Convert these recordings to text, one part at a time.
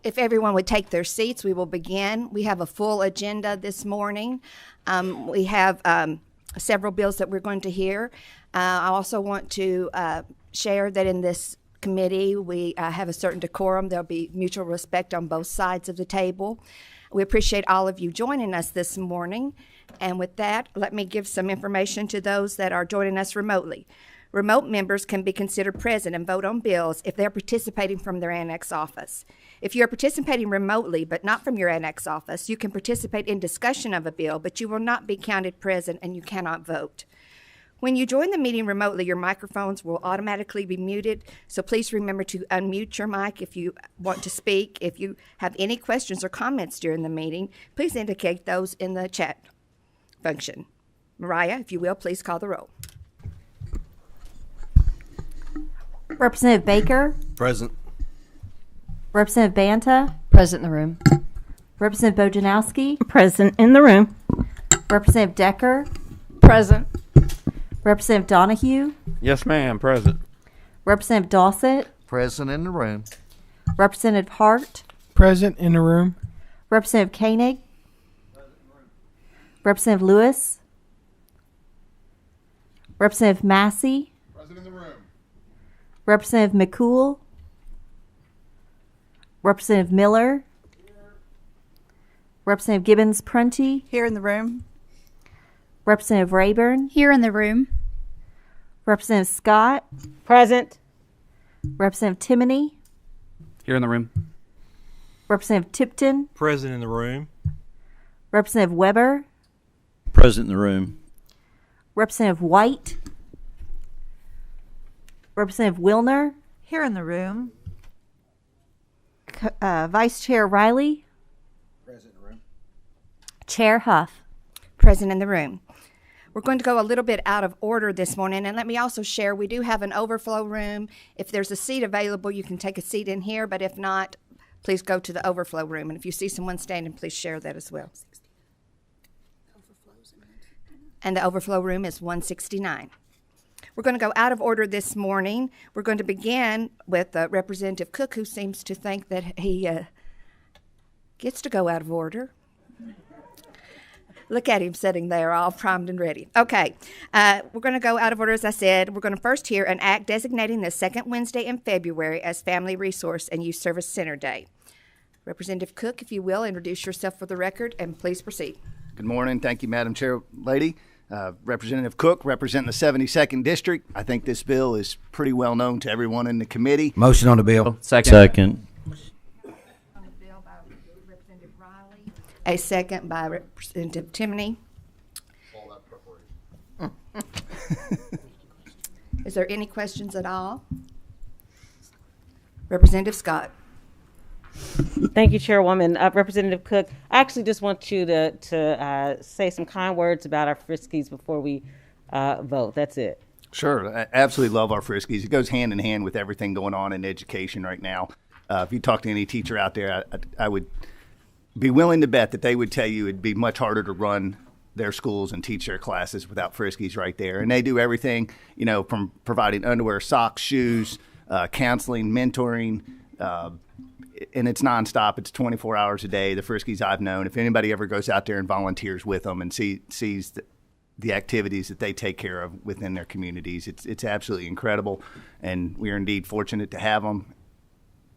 If everyone would take their seats, we will begin. We have a full agenda this morning. We have several bills that we're going to hear. I also want to share that in this committee, we have a certain decorum. There'll be mutual respect on both sides of the table. We appreciate all of you joining us this morning. And with that, let me give some information to those that are joining us remotely. Remote members can be considered present and vote on bills if they're participating from their annex office. If you're participating remotely but not from your annex office, you can participate in discussion of a bill, but you will not be counted present and you cannot vote. When you join the meeting remotely, your microphones will automatically be muted, so please remember to unmute your mic if you want to speak. If you have any questions or comments during the meeting, please indicate those in the chat function. Mariah, if you will, please call the roll. Representative Baker. Present. Representative Banta. Present in the room. Representative Bojanowski. Present in the room. Representative Decker. Present. Representative Donahue. Yes, ma'am. Present. Representative Dossett. Present in the room. Representative Hart. Present in the room. Representative Koenig. Representative Lewis. Representative Massey. Present in the room. Representative McCool. Representative Miller. Representative Gibbons-Prunty. Here in the room. Representative Rayburn. Here in the room. Representative Scott. Present. Representative Timoney. Here in the room. Representative Tipton. Present in the room. Representative Weber. Present in the room. Representative White. Representative Wilner. Here in the room. Vice Chair Riley. Present in the room. Chair Huff. Present in the room. We're going to go a little bit out of order this morning, and let me also share, we do have an overflow room. If there's a seat available, you can take a seat in here, but if not, please go to the overflow room. And if you see someone standing, please share that as well. And the overflow room is 169. We're going to go out of order this morning. We're going to begin with Representative Cook, who seems to think that he gets to go out of order. Look at him sitting there all primed and ready. Okay, we're going to go out of order, as I said. We're going to first hear an act designating the second Wednesday in February as Family Resource and Youth Service Center Day. Representative Cook, if you will, introduce yourself for the record, and please proceed. Good morning. Thank you, Madam Chair Lady. Representative Cook, representing the 72nd District. I think this bill is pretty well known to everyone in the committee. Motion on the bill. Second. On the bill by Representative Riley. A second by Representative Timoney. All that preparation. Is there any questions at all? Representative Scott. Thank you, Chairwoman. Representative Cook, I actually just want you to say some kind words about our Friskies before we vote. That's it. Sure. I absolutely love our Friskies. It goes hand in hand with everything going on in education right now. If you talk to any teacher out there, I would be willing to bet that they would tell you it'd be much harder to run their schools and teach their classes without Friskies right there. And they do everything, from providing underwear, socks, shoes, counseling, mentoring, and it's nonstop. It's 24 hours a day. The Friskies I've known, if anybody ever goes out there and volunteers with them and sees the activities that they take care of within their communities, it's absolutely incredible. And we are indeed fortunate to have them.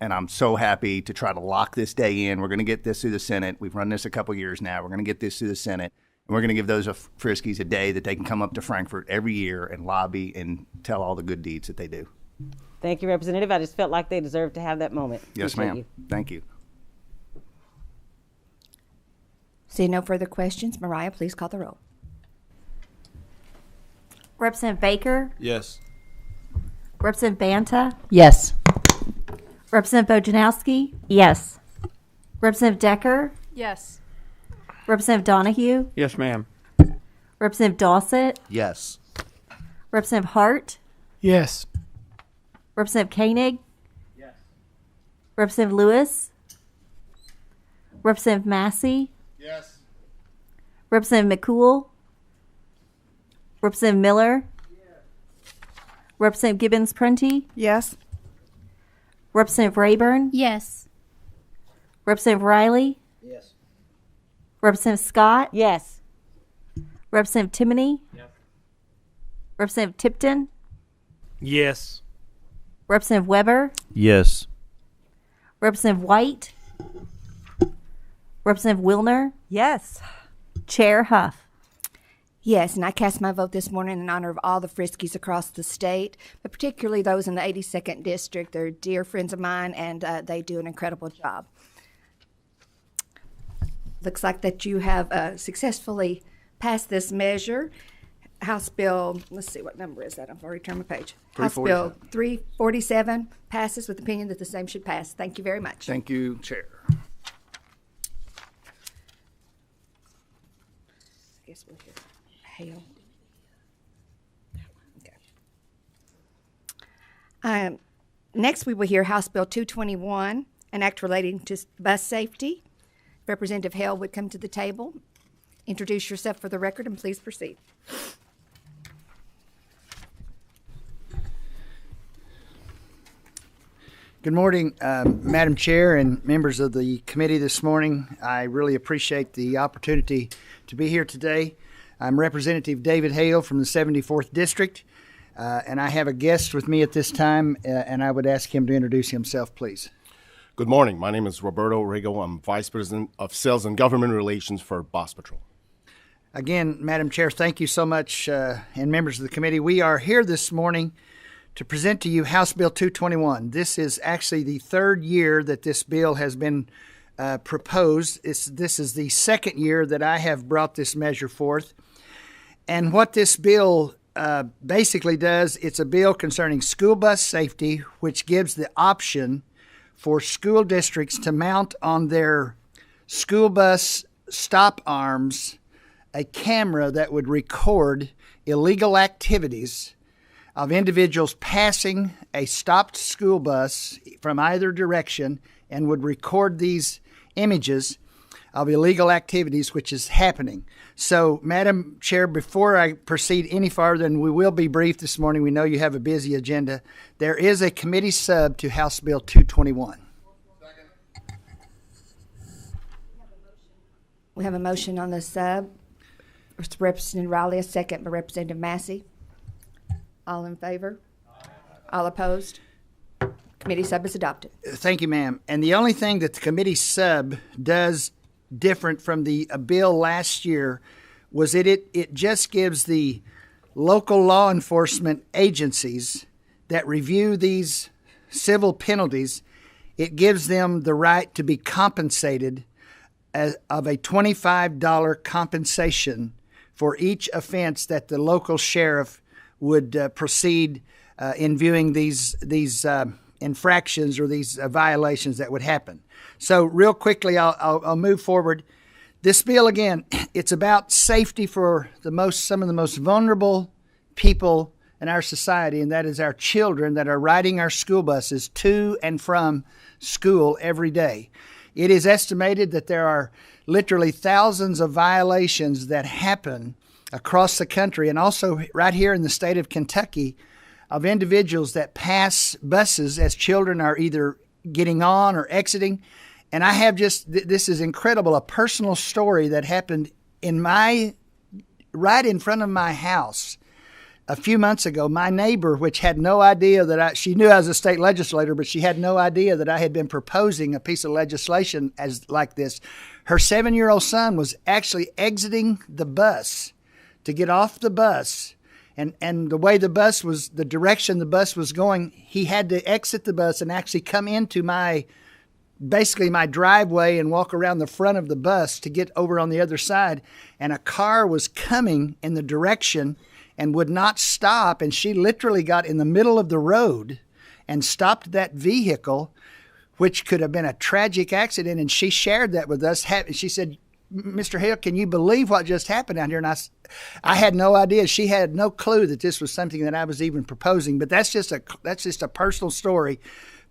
And I'm so happy to try to lock this day in. We're going to get this through the Senate. We've run this a couple years now. We're going to get this through the Senate. And we're going to give those Friskies a day that they can come up to Frankfort every year and lobby and tell all the good deeds that they do. Thank you, Representative. I just felt like they deserved to have that moment. Yes, Appreciate ma'am. you. Thank you. Seeing no further questions, Mariah, please call the roll. Representative Baker. Yes. Representative Banta. Yes. Representative Bojanowski. Yes. Representative Decker. Yes. Representative Donahue. Yes, ma'am. Representative Dossett. Yes. Representative Hart. Yes. Representative Koenig. Yes. Representative Lewis. Representative Massey. Yes. Representative McCool. Representative Miller. Yes. Representative Gibbons-Prunty. Yes. Representative Rayburn. Yes. Representative Riley, Yes. Representative Scott, Yes. Representative Timoney, Representative Tipton, Yes. Representative Weber, Yes. Representative White, Representative Wilner, Yes. Chair Huff. Yes, and I cast my vote this morning in honor of all the Friskies across the state, but particularly those in the 82nd District. They're dear friends of mine, and they do an incredible job. Looks like that you have successfully passed this measure. House Bill, let's see, what number is that? I've already turned my page. House Bill 347 passes with opinion that the same should pass. Thank you very much. Thank you, Chair. I guess we'll hear Hale. Okay. Next, we will hear House Bill 221, an act relating to bus safety. Representative Hale would come to the table. Introduce yourself for the record and please proceed. Good morning, Madam Chair and members of the committee this morning. I really appreciate the opportunity to be here today. I'm Representative David Hale from the 74th District, and I have a guest with me at this time, and I would ask him to introduce himself, please. Good morning. My name is Roberto Rigo. I'm Vice President of Sales and Government Relations for Bus Patrol. Again, Madam Chair, thank you so much, and members of the committee. We are here this morning to present to you House Bill 221. This is actually the third year that this bill has been proposed. This is the second year that I have brought this measure forth. And what this bill basically does, it's a bill concerning school bus safety, which gives the option for school districts to mount on their school bus stop arms a camera that would record illegal activities of individuals passing a stopped school bus from either direction and would record these images of illegal activities which is happening. So, Madam Chair, before I proceed any farther, and we will be brief this morning, we know you have a busy agenda, there is a committee sub to House Bill 221. We have a motion on the sub. It's Representative Riley, a second by Representative Massey. All in favor? All opposed? Committee sub is adopted. Thank you, ma'am. And the only thing that the committee sub does different from the bill last year was it just gives the local law enforcement agencies that review these civil penalties, it gives them the right to be compensated of a $25 compensation for each offense that the local sheriff would proceed in viewing these infractions or these violations that would happen. So real quickly, I'll move forward. This bill, again, it's about safety for some of the most vulnerable people in our society, and that is our children that are riding our school buses to and from school every day. It is estimated that there are literally thousands of violations that happen across the country and also right here in the state of Kentucky of individuals that pass buses as children are either getting on or exiting. And I have this is incredible, a personal story that happened right in front of my house a few months ago. My neighbor, which had no idea she knew I was a state legislator, but she had no idea that I had been proposing a piece of legislation like this. Her 7-year-old son was actually exiting the bus to get off the bus. And the way the direction the bus was going, he had to exit the bus and actually come into my driveway and walk around the front of the bus to get over on the other side. And a car was coming in the direction and would not stop. And she literally got in the middle of the road and stopped that vehicle, which could have been a tragic accident. And she shared that with us. She said, "Mr. Hale, can you believe what just happened out here?" And I had no idea. She had no clue that this was something that I was even proposing. But that's just a personal story.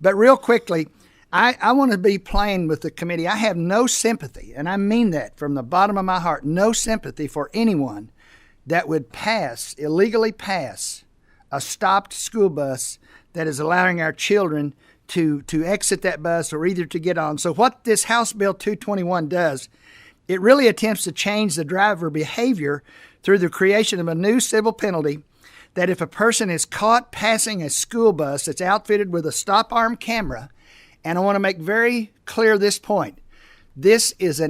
But real quickly, I want to be plain with the committee. I have no sympathy, and I mean that from the bottom of my heart, no sympathy for anyone that would illegally pass a stopped school bus that is allowing our children to exit that bus or either to get on. So what this House Bill 221 does, it really attempts to change the driver behavior through the creation of a new civil penalty that if a person is caught passing a school bus that's outfitted with a stop arm camera, and I want to make very clear this point, this is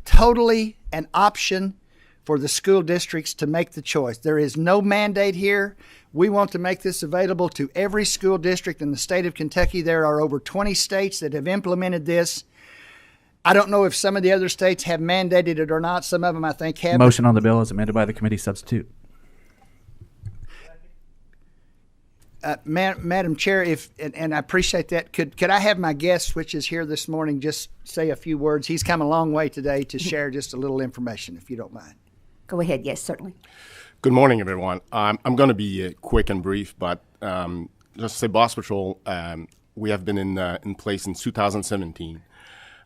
totally an option for the school districts to make the choice. There is no mandate here. We want to make this available to every school district in the state of Kentucky. There are over 20 states that have implemented this. I don't know if some of the other states have mandated it or not. Some of them, I think, have. Motion on the bill as amended by the committee substitute. Madam Chair, and I appreciate that. Could I have my guest, which is here this morning, just say a few words? He's come a long way today to share just a little information, if you don't mind. Go ahead. Yes, certainly. Good morning, everyone. I'm going to be quick and brief, but just to say Bus Patrol, we have been in place since 2017.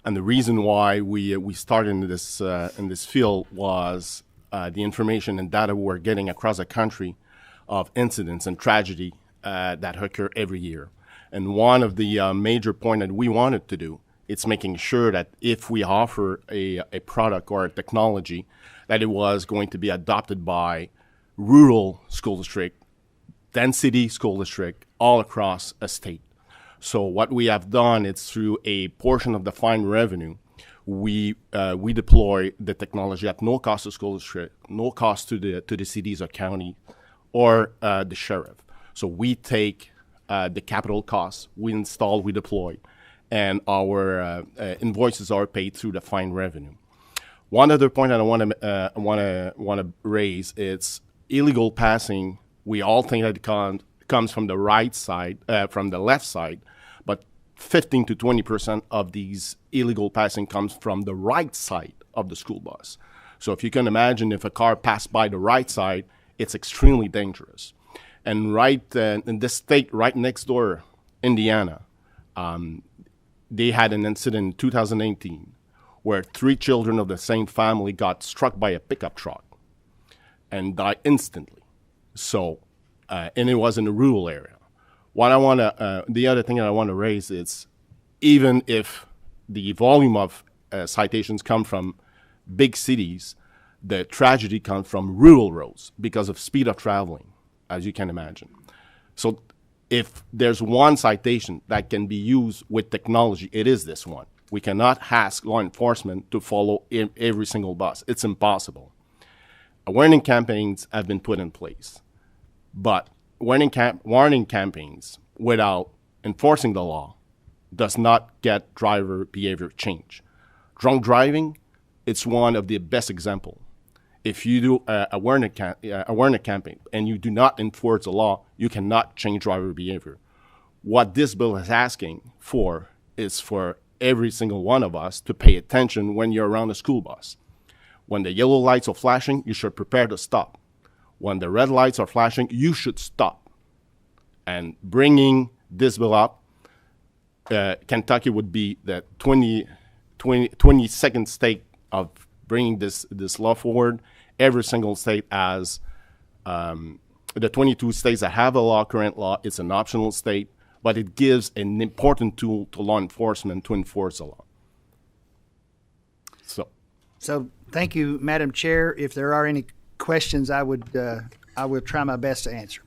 And the reason why we started in this field was the information and data we're getting across the country of incidents and tragedy that occur every year. And one of the major points that we wanted to do is making sure that if we offer a product or a technology, that it was going to be adopted by rural school district, density school district, all across a state. So what we have done is through a portion of the fine revenue, we deploy the technology at no cost to school district, no cost to the cities or county, or the sheriff. So we take the capital costs, we install, we deploy, and our invoices are paid through the fine revenue. One other point that I want to raise is illegal passing. We all think that it comes from the right side, from the left side, but 15 to 20% of these illegal passing comes from the right side of the school bus. So if you can imagine, if a car passed by the right side, it's extremely dangerous. And right in this state, right next door, Indiana, they had an incident in 2018 where 3 children of the same family got struck by a pickup truck and died instantly. So, and it was in a rural area. The other thing that I want to raise is, even if the volume of citations come from big cities, the tragedy comes from rural roads because of speed of traveling, as you can imagine. So if there's one citation that can be used with technology, it is this one. We cannot ask law enforcement to follow every single bus. It's impossible. Warning campaigns have been put in place, but warning campaigns without enforcing the law does not get driver behavior change. Drunk driving, it's one of the best examples. If you do a awareness campaign and you do not enforce the law, you cannot change driver behavior. What this bill is asking for is for every single one of us to pay attention when you're around a school bus. When the yellow lights are flashing, you should prepare to stop. When the red lights are flashing, you should stop. And bringing this bill up, Kentucky would be the 22nd state of bringing this law forward. Every single state has, the 22 states that have a law, current law, it's an optional state, but it gives an important tool to law enforcement to enforce the law. So thank you, Madam Chair. If there are any questions, I will try my best to answer.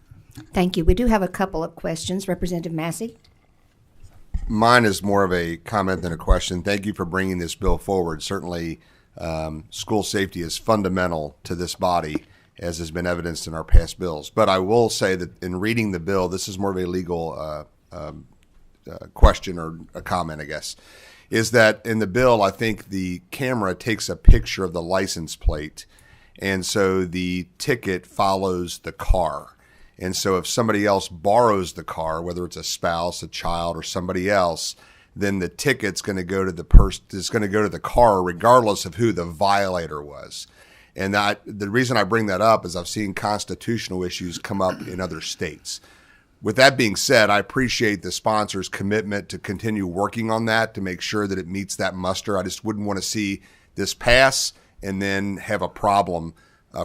Thank you. We do have a couple of questions. Representative Massey. Mine is more of a comment than a question. Thank you for bringing this bill forward. Certainly, school safety is fundamental to this body, as has been evidenced in our past bills. But I will say that in reading the bill, this is more of a legal question or a comment, I guess, is that in the bill, I think the camera takes a picture of the license plate, and so the ticket follows the car. And so if somebody else borrows the car, whether it's a spouse, a child, or somebody else, then the ticket's going to go to the person. It's going to go to the car, regardless of who the violator was. And the reason I bring that up is I've seen constitutional issues come up in other states. With that being said, I appreciate the sponsor's commitment to continue working on that to make sure that it meets that muster. I just wouldn't want to see this pass and then have a problem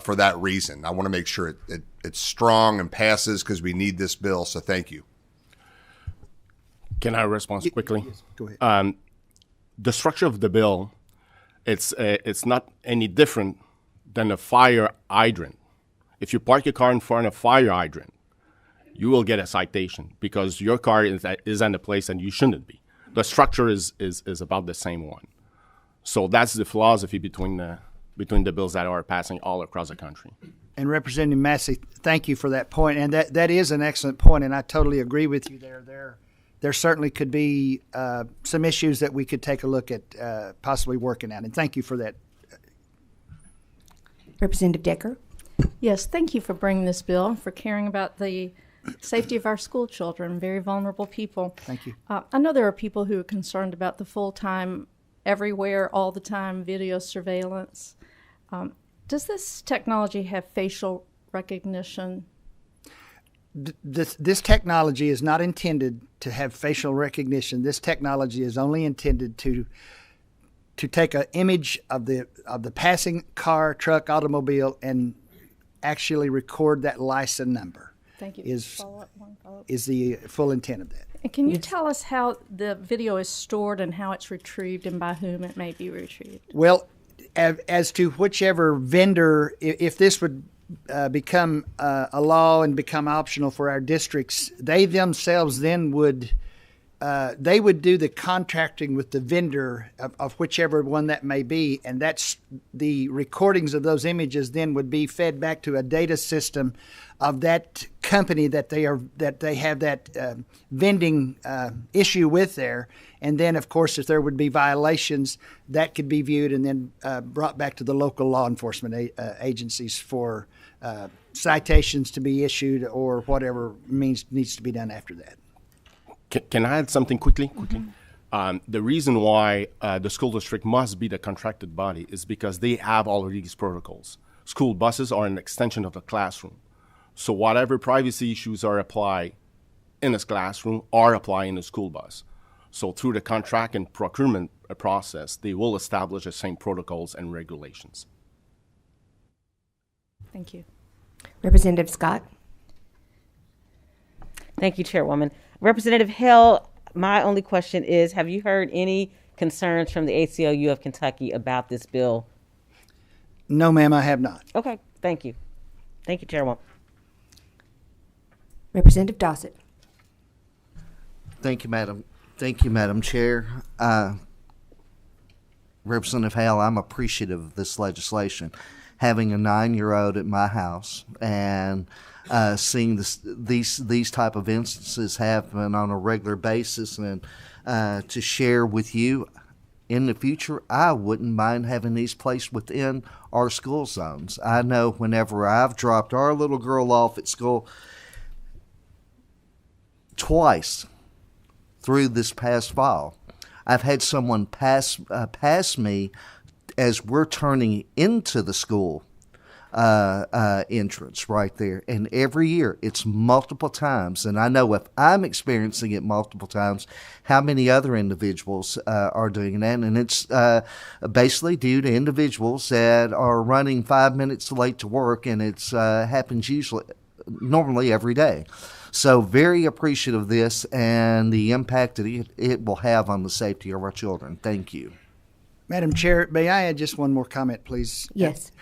for that reason. I want to make sure it's strong and passes because we need this bill. So thank you. Can I respond quickly? Yes, go ahead. The structure of the bill, it's not any different than a fire hydrant. If you park your car in front of a fire hydrant, you will get a citation because your car is in a place that you shouldn't be. The structure is about the same one. So that's the philosophy between the bills that are passing all across the country. And Representative Massey, thank you for that point. And that is an excellent point, and I totally agree with you there. There certainly could be some issues that we could take a look at possibly working out. And thank you for that. Representative Decker. Yes, thank you for bringing this bill, for caring about the safety of our school children, very vulnerable people. Thank you. I know there are people who are concerned about the full-time, everywhere, all the time video surveillance. Does this technology have facial recognition? This technology is not intended to have facial recognition. This technology is only intended to take an image of the passing car, truck, automobile, and actually record that license number. Thank you. Is the full intent of that. And can you tell us how the video is stored and how it's retrieved and by whom it may be retrieved? Well, as to whichever vendor, if this would become a law and become optional for our districts, they themselves then would do the contracting with the vendor of whichever one that may be, and that's the recordings of those images then would be fed back to a data system of that company that they have that vending issue with there. And then, of course, if there would be violations, that could be viewed and then brought back to the local law enforcement agencies for citations to be issued or whatever means needs to be done after that. Can I add something quickly? The reason why the school district must be the contracted body is because they have all of these protocols. School buses are an extension of the classroom. So whatever privacy issues are applied in this classroom are applied in the school bus. So through the contract and procurement process, they will establish the same protocols and regulations. Thank you. Representative Scott. Thank you, Chairwoman. Representative Hill, my only question is, have you heard any concerns from the ACLU of Kentucky about this bill? No, ma'am, I have not. Okay, thank you. Thank you, Chairwoman. Representative Dossett. Thank you, Madam Chair. Representative Hale, I'm appreciative of this legislation. Having a 9-year-old at my house and seeing these type of instances happen on a regular basis, and to share with you in the future, I wouldn't mind having these placed within our school zones. I know whenever I've dropped our little girl off at school twice through this past fall, I've had someone pass me as we're turning into the school entrance right there. And every year it's multiple times. And I know if I'm experiencing it multiple times, how many other individuals are doing that. And it's basically due to individuals that are running 5 minutes late to work, and it's happens normally every day. So very appreciative of this and the impact that it will have on the safety of our children. Thank you. Madam Chair, may I add just one more comment, please? Yes.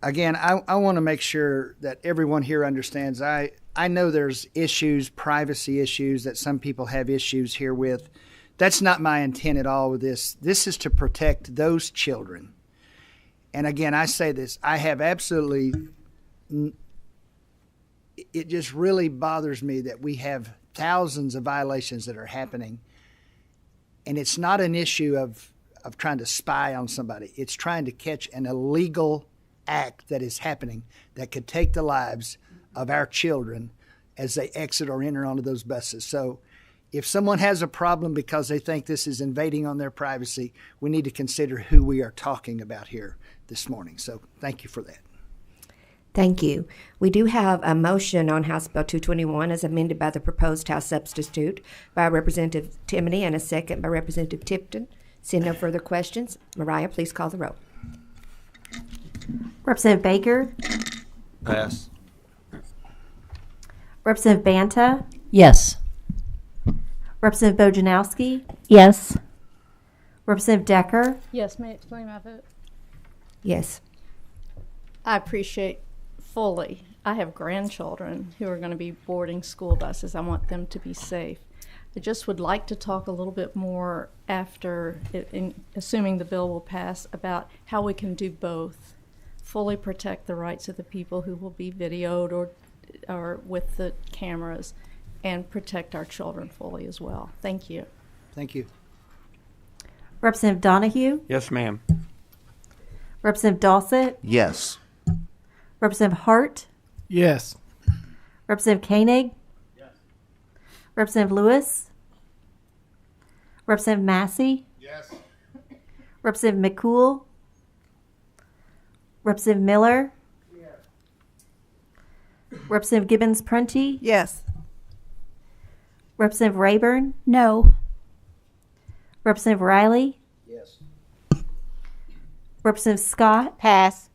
Again, I want to make sure that everyone here understands. I know there's issues, privacy issues, that some people have issues here with. That's not my intent at all with this. This is to protect those children. And again, I say this, I have absolutely, it just really bothers me that we have thousands of violations that are happening. And it's not an issue of trying to spy on somebody. It's trying to catch an illegal act that is happening that could take the lives of our children as they exit or enter onto those buses. So if someone has a problem because they think this is invading on their privacy, we need to consider who we are talking about here this morning. So thank you for that. Thank you. We do have a motion on House Bill 221 as amended by the proposed House substitute by Representative Timoney and a second by Representative Tipton. Seeing no further questions, Mariah, please call the roll. Representative Baker? Pass. Representative Banta? Yes. Representative Bojanowski, Yes. Representative Decker, Yes, may I explain my vote? Yes. I appreciate fully. I have grandchildren who are going to be boarding school buses. I want them to be safe. I just would like to talk a little bit more after, assuming the bill will pass, about how we can do both. Fully protect the rights of the people who will be videoed or with the cameras, and protect our children fully as well. Thank you. Thank you. Representative Donahue, Yes, ma'am. Representative Dawsett, Yes. Representative Hart, Yes. Representative Koenig, Representative Lewis, Representative Massey, Yes. Representative McCool, Representative Miller, Representative Gibbons Prunty, Yes. Representative Rayburn, No. Representative Riley, Yes. Representative Scott, Pass.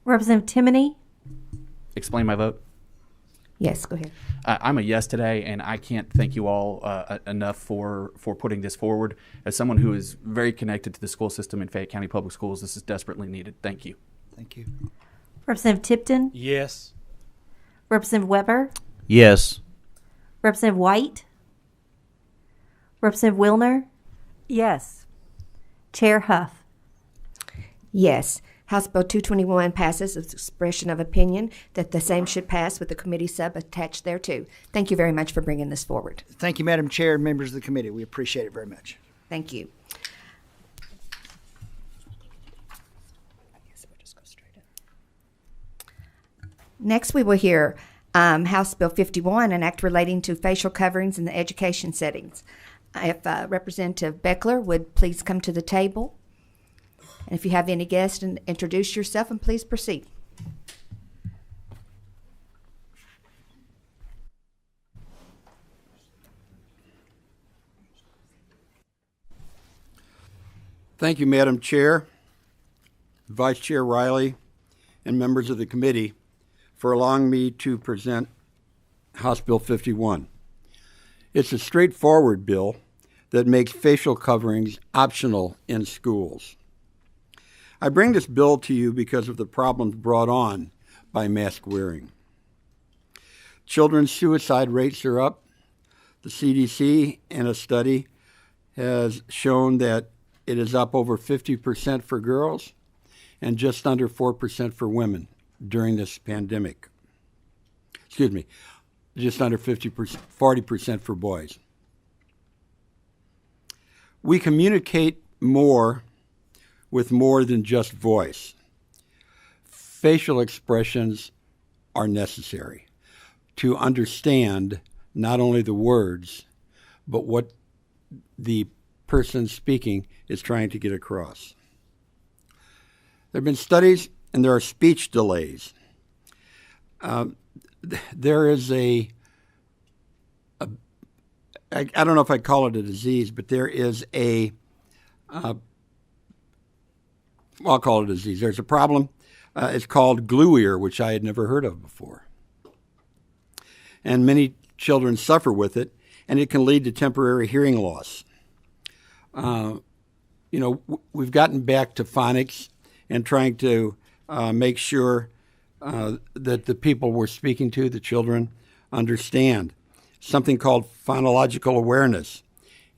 Representative Timoney, Explain my vote. Yes, go ahead. I'm a yes today, and I can't thank you all enough for putting this forward. As someone who is very connected to the school system in Fayette County Public Schools, this is desperately needed. Thank you. Thank you. Representative Tipton, Yes. Representative Weber, Yes. Representative White, Representative Wilner, Yes. Chair Huff. Yes. House Bill 221 passes as expression of opinion that the same should pass with the committee sub attached thereto. Thank you very much for bringing this forward. Thank you, Madam Chair and members of the committee. We appreciate it very much. Thank you. Next, we will hear House Bill 51, an act relating to facial coverings in the education settings. If Representative Beckler would please come to the table. And if you have any guests, introduce yourself and please proceed. Thank you, Madam Chair, Vice Chair Riley, and members of the committee for allowing me to present House Bill 51. It's a straightforward bill that makes facial coverings optional in schools. I bring this bill to you because of the problems brought on by mask wearing. Children's suicide rates are up. The CDC in a study has shown that it is up over 50% for girls and just under 4% for women during this pandemic. Excuse me, just under 50%, 40% for boys. We communicate more with more than just voice. Facial expressions are necessary to understand not only the words, but what the person speaking is trying to get across. There have been studies, and there are speech delays. There is I don't know if I'd call it a disease, but there is I'll call it a disease. There's a problem. It's called glue ear, which I had never heard of before. And many children suffer with it, and it can lead to temporary hearing loss. We've gotten back to phonics and trying to make sure that the people we're speaking to, the children, understand something called phonological awareness.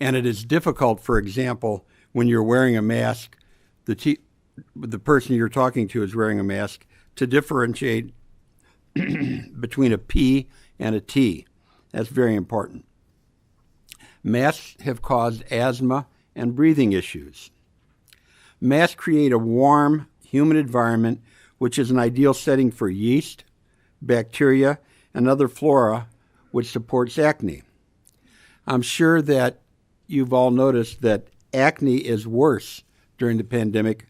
And it is difficult, for example, when you're wearing a mask, the person you're talking to is wearing a mask, to differentiate between a P and a T. That's very important. Masks have caused asthma and breathing issues. Masks create a warm, humid environment, which is an ideal setting for yeast, bacteria, and other flora, which supports acne. I'm sure that you've all noticed that acne is worse during the pandemic,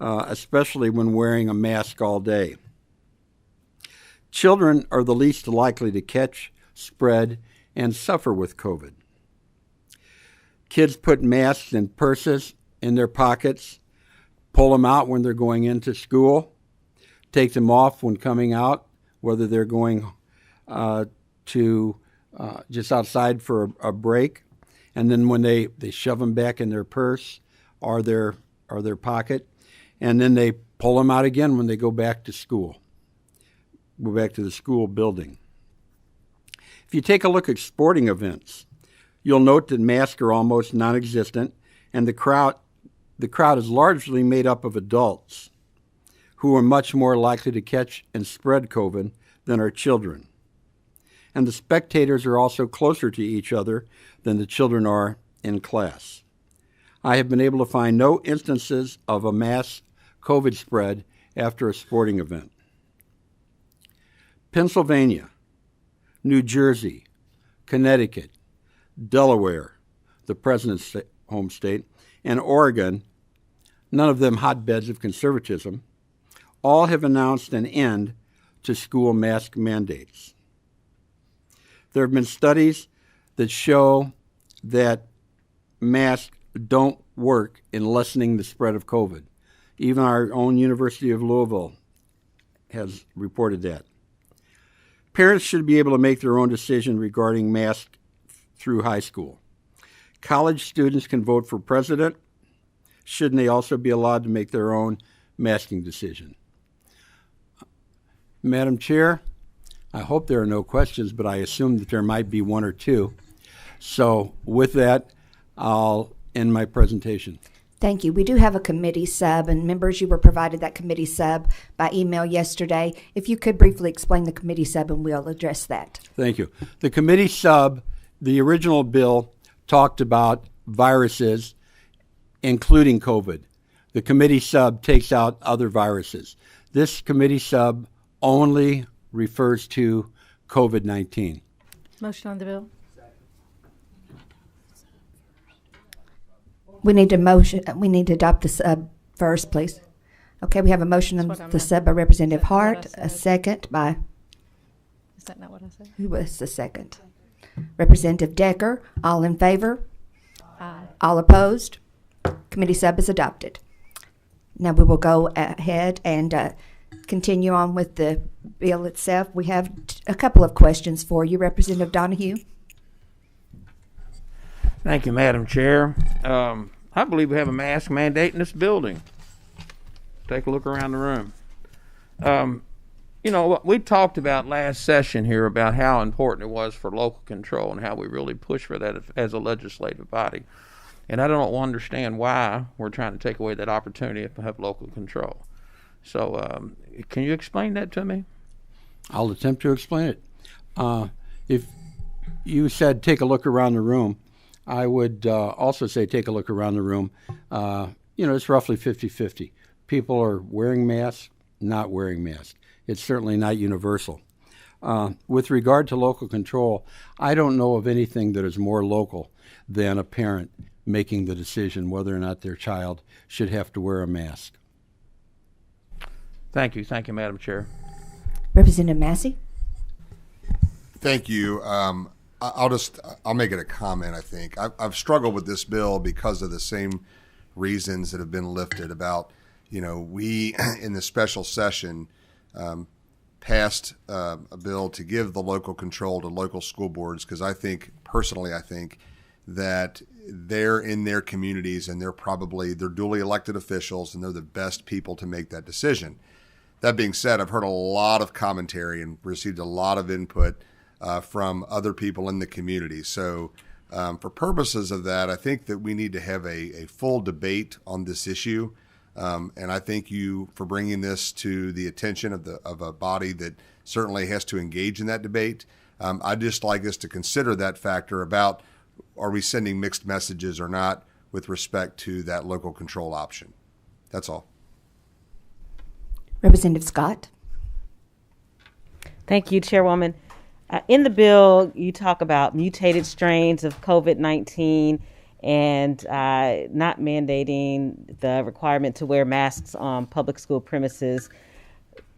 especially when wearing a mask all day. Children are the least likely to catch, spread, and suffer with COVID. Kids put masks in purses, in their pockets, pull them out when they're going into school, take them off when coming out, whether they're going to just outside for a break, and then when they shove them back in their purse or their pocket, and then they pull them out again when they go back to school, go back to the school building. If you take a look at sporting events, you'll note that masks are almost non-existent, and the crowd is largely made up of adults who are much more likely to catch and spread COVID than are children. And the spectators are also closer to each other than the children are in class. I have been able to find no instances of a mass COVID spread after a sporting event. Pennsylvania, New Jersey, Connecticut, Delaware, the president's home state, and Oregon, none of them hotbeds of conservatism, all have announced an end to school mask mandates. There have been studies that show that masks don't work in lessening the spread of COVID. Even our own University of Louisville has reported that. Parents should be able to make their own decision regarding masks through high school. College students can vote for president. Shouldn't they also be allowed to make their own masking decision? Madam Chair, I hope there are no questions, but I assume that there might be one or two. So with that, I'll end my presentation. Thank you. We do have a committee sub, and members, you were provided that committee sub by email yesterday. If you could briefly explain the committee sub, and we'll address that. Thank you. The committee sub, the original bill talked about viruses, including COVID. The committee sub takes out other viruses. This committee sub only refers to COVID-19. Motion on the bill. We need to adopt the sub first, please. Okay, we have a motion on the sub by Representative Hart, a second by... Is that not what I said? Who was the second? Representative Decker. All in favor? Aye. All opposed? Committee sub is adopted. Now we will go ahead and continue on with the bill itself. We have a couple of questions for you. Representative Donahue. Thank you, Madam Chair. I believe we have a mask mandate in this building. Take a look around the room. You know, we talked about last session here about how important it was for local control and how we really push for that as a legislative body. And I don't understand why we're trying to take away that opportunity to have local control. So can you explain that to me? I'll attempt to explain it. If you said take a look around the room, I would also say take a look around the room. It's roughly 50-50. People are wearing masks, not wearing masks. It's certainly not universal. With regard to local control, I don't know of anything that is more local than a parent making the decision whether or not their child should have to wear a mask. Thank you, Madam Chair. Representative Massey. Thank you. I'll make it a comment. I think I've struggled with this bill because of the same reasons that have been lifted about. We in the special session passed a bill to give the local control to local school boards because I think that they're in their communities and they're duly elected officials and they're the best people to make that decision. That being said, I've heard a lot of commentary and received a lot of input from other people in the community. So for purposes of that, I think that we need to have a full debate on this issue. And I thank you for bringing this to the attention of a body that certainly has to engage in that debate. I'd just like us to consider that factor about are we sending mixed messages or not with respect to that local control option. That's all. Representative Scott. Thank you, Chairwoman. In the bill, you talk about mutated strains of COVID-19 and not mandating the requirement to wear masks on public school premises.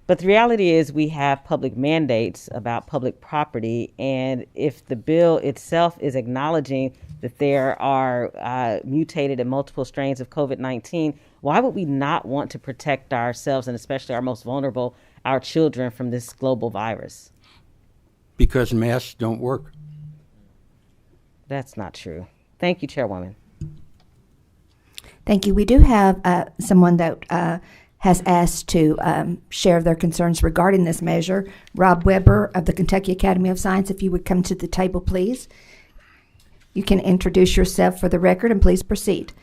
But the reality is we have public mandates about public property, and if the bill itself is acknowledging that there are mutated and multiple strains of COVID-19, why would we not want to protect ourselves and especially our most vulnerable, our children, from this global virus? Because masks don't work. That's not true. Thank you, Chairwoman. Thank you. We do have someone that has asked to share their concerns regarding this measure. Rob Weber of the Kentucky Academy of Science, if you would come to the table, please. You can introduce yourself for the record and please proceed.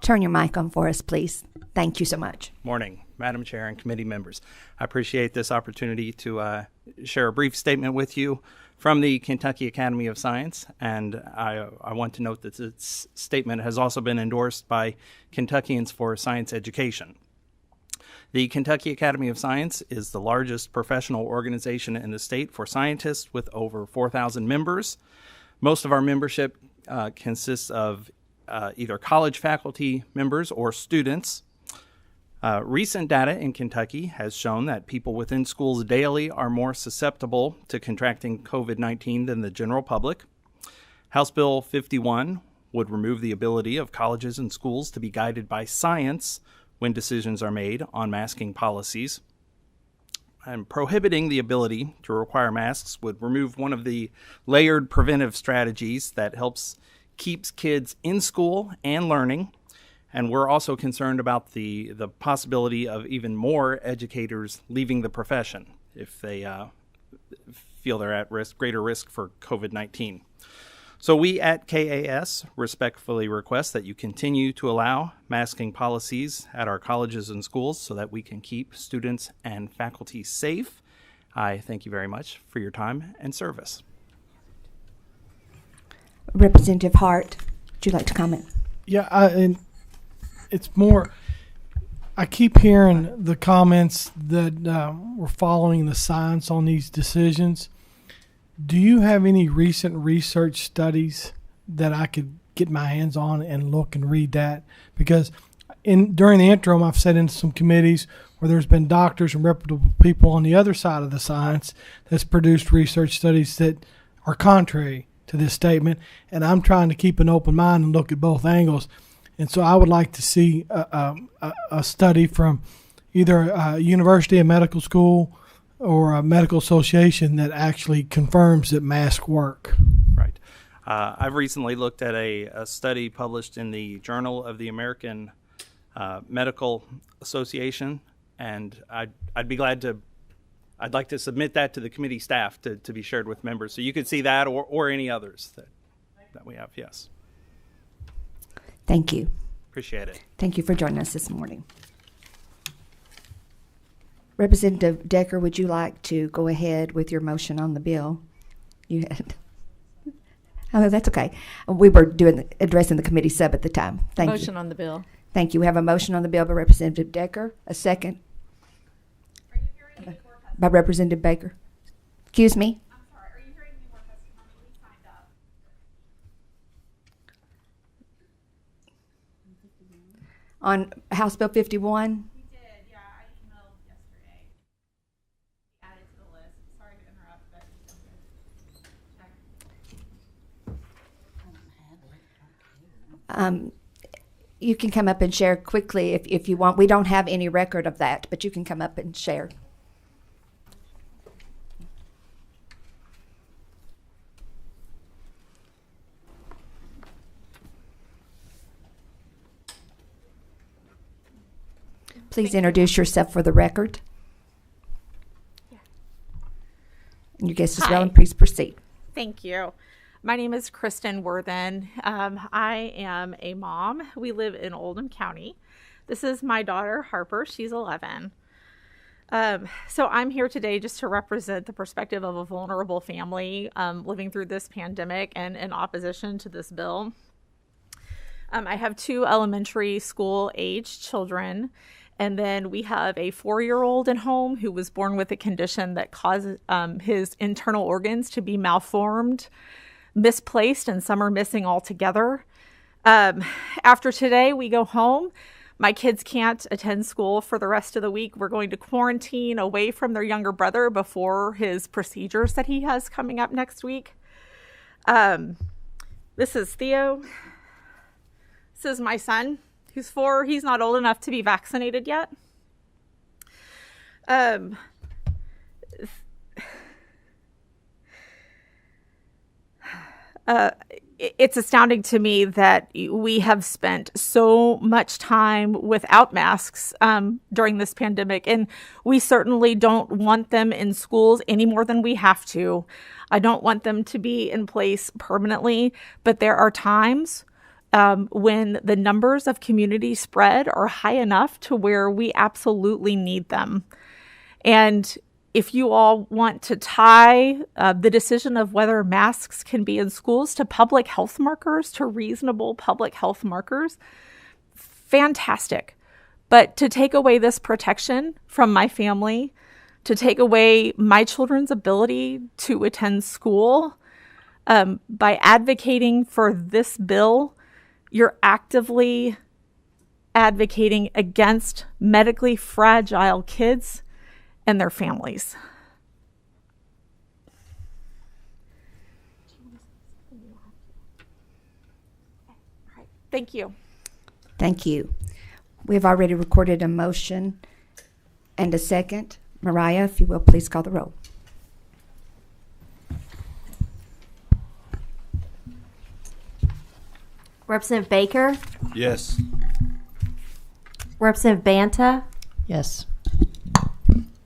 Turn your mic on for us, please. Thank you so much. Morning, Madam Chair and committee members. I appreciate this opportunity to share a brief statement with you from the Kentucky Academy of Science, and I want to note that this statement has also been endorsed by Kentuckians for Science Education. The Kentucky Academy of Science is the largest professional organization in the state for scientists with over 4,000 members. Most of our membership consists of either college faculty members or students. Recent data in Kentucky has shown that people within schools daily are more susceptible to contracting COVID-19 than the general public. House Bill 51 would remove the ability of colleges and schools to be guided by science when decisions are made on masking policies. And prohibiting the ability to require masks would remove one of the layered preventive strategies that keeps kids in school and learning. And we're also concerned about the possibility of even more educators leaving the profession if they feel they're at greater risk for COVID-19. So we at KAS respectfully request that you continue to allow masking policies at our colleges and schools so that we can keep students and faculty safe. I thank you very much for your time and service. Representative Hart, would you like to comment? Yeah, and it's more, I keep hearing the comments that we're following the science on these decisions. Do you have any recent research studies that I could get my hands on and look and read that? Because during the interim, I've sat in some committees where there's been doctors and reputable people on the other side of the science that's produced research studies that are contrary to this statement, and I'm trying to keep an open mind and look at both angles. And so I would like to see a study from either a university, a medical school, or a medical association that actually confirms that masks work. Right. I've recently looked at a study published in the Journal of the American Medical Association, and I'd like to submit that to the committee staff to be shared with members. So you could see that or any others that we have, yes. Thank you. Appreciate it. Thank you for joining us this morning. Representative Decker, would you like to go ahead with your motion on the bill? You had. Oh, that's okay. We were addressing the committee sub at the time. Thank you. Motion on the bill. Thank you. We have a motion on the bill by Representative Decker. A second. Are you hearing any more testimony? By Representative Baker. Excuse me? I'm sorry. Are you hearing any more testimony? We signed up. On House Bill 51? We did, yeah. I emailed yesterday. Added to the list. Sorry to interrupt, but You can come up and share quickly if you want. We don't have any record of that, but you can come up and share. Please introduce yourself for the record. Yeah. And your guest as Hi. well, and please proceed. Thank you. My name is Kristen Worthen. I am a mom. We live in Oldham County. This is my daughter, Harper. She's 11. So I'm here today just to represent the perspective of a vulnerable family living through this pandemic and in opposition to this bill. I have 2 elementary school aged children, and then we have a 4-year-old at home who was born with a condition that causes his internal organs to be malformed, misplaced, and some are missing altogether. After today, we go home. My kids can't attend school for the rest of the week. We're going to quarantine away from their younger brother before his procedures that he has coming up next week. This is Theo. This is my son, He's 4. He's not old enough to be vaccinated yet. It's astounding to me that we have spent so much time without masks during this pandemic, and we certainly don't want them in schools any more than we have to. I don't want them to be in place permanently, but there are times when the numbers of community spread are high enough to where we absolutely need them. And if you all want to tie the decision of whether masks can be in schools to public health markers, to reasonable public health markers, fantastic. But to take away this protection from my family, to take away my children's ability to attend school, by advocating for this bill, you're actively advocating against medically fragile kids and their families. Thank you. Thank you. We've already recorded a motion and a second. Mariah, if you will, please call the roll. Representative Baker? Yes. Representative Banta? Yes.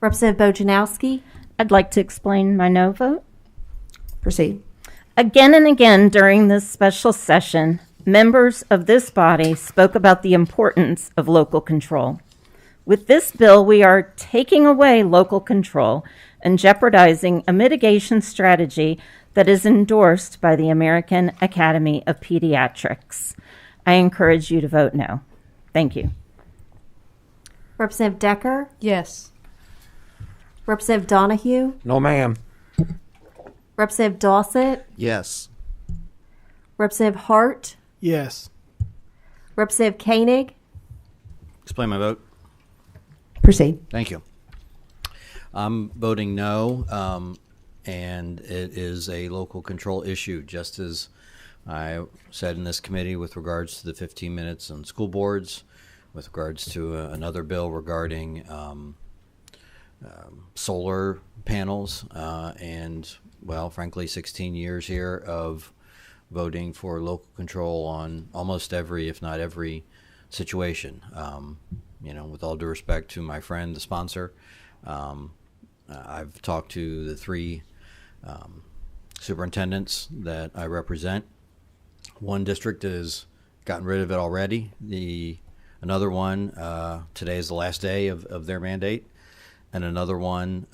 Representative Bojanowski? I'd like to explain my no vote. Proceed. Again and again during this special session, members of this body spoke about the importance of local control. With this bill, we are taking away local control and jeopardizing a mitigation strategy that is endorsed by the American Academy of Pediatrics. I encourage you to vote no. Thank you. Representative Decker? Yes. Representative Donahue? No, ma'am. Representative Dossett? Yes. Representative Hart? Yes. Representative Koenig? Explain my vote. Proceed. Thank you. I'm voting no, and it is a local control issue, just as I said in this committee with regards to the 15 minutes on school boards, with regards to another bill regarding solar panels, and, well, frankly, 16 years here of voting for local control on almost every, if not every, situation. You know, with all due respect to my friend, the sponsor, I've talked to the 3 superintendents that I represent. One district has gotten rid of it already. Another one, today is the last day of their mandate, and another one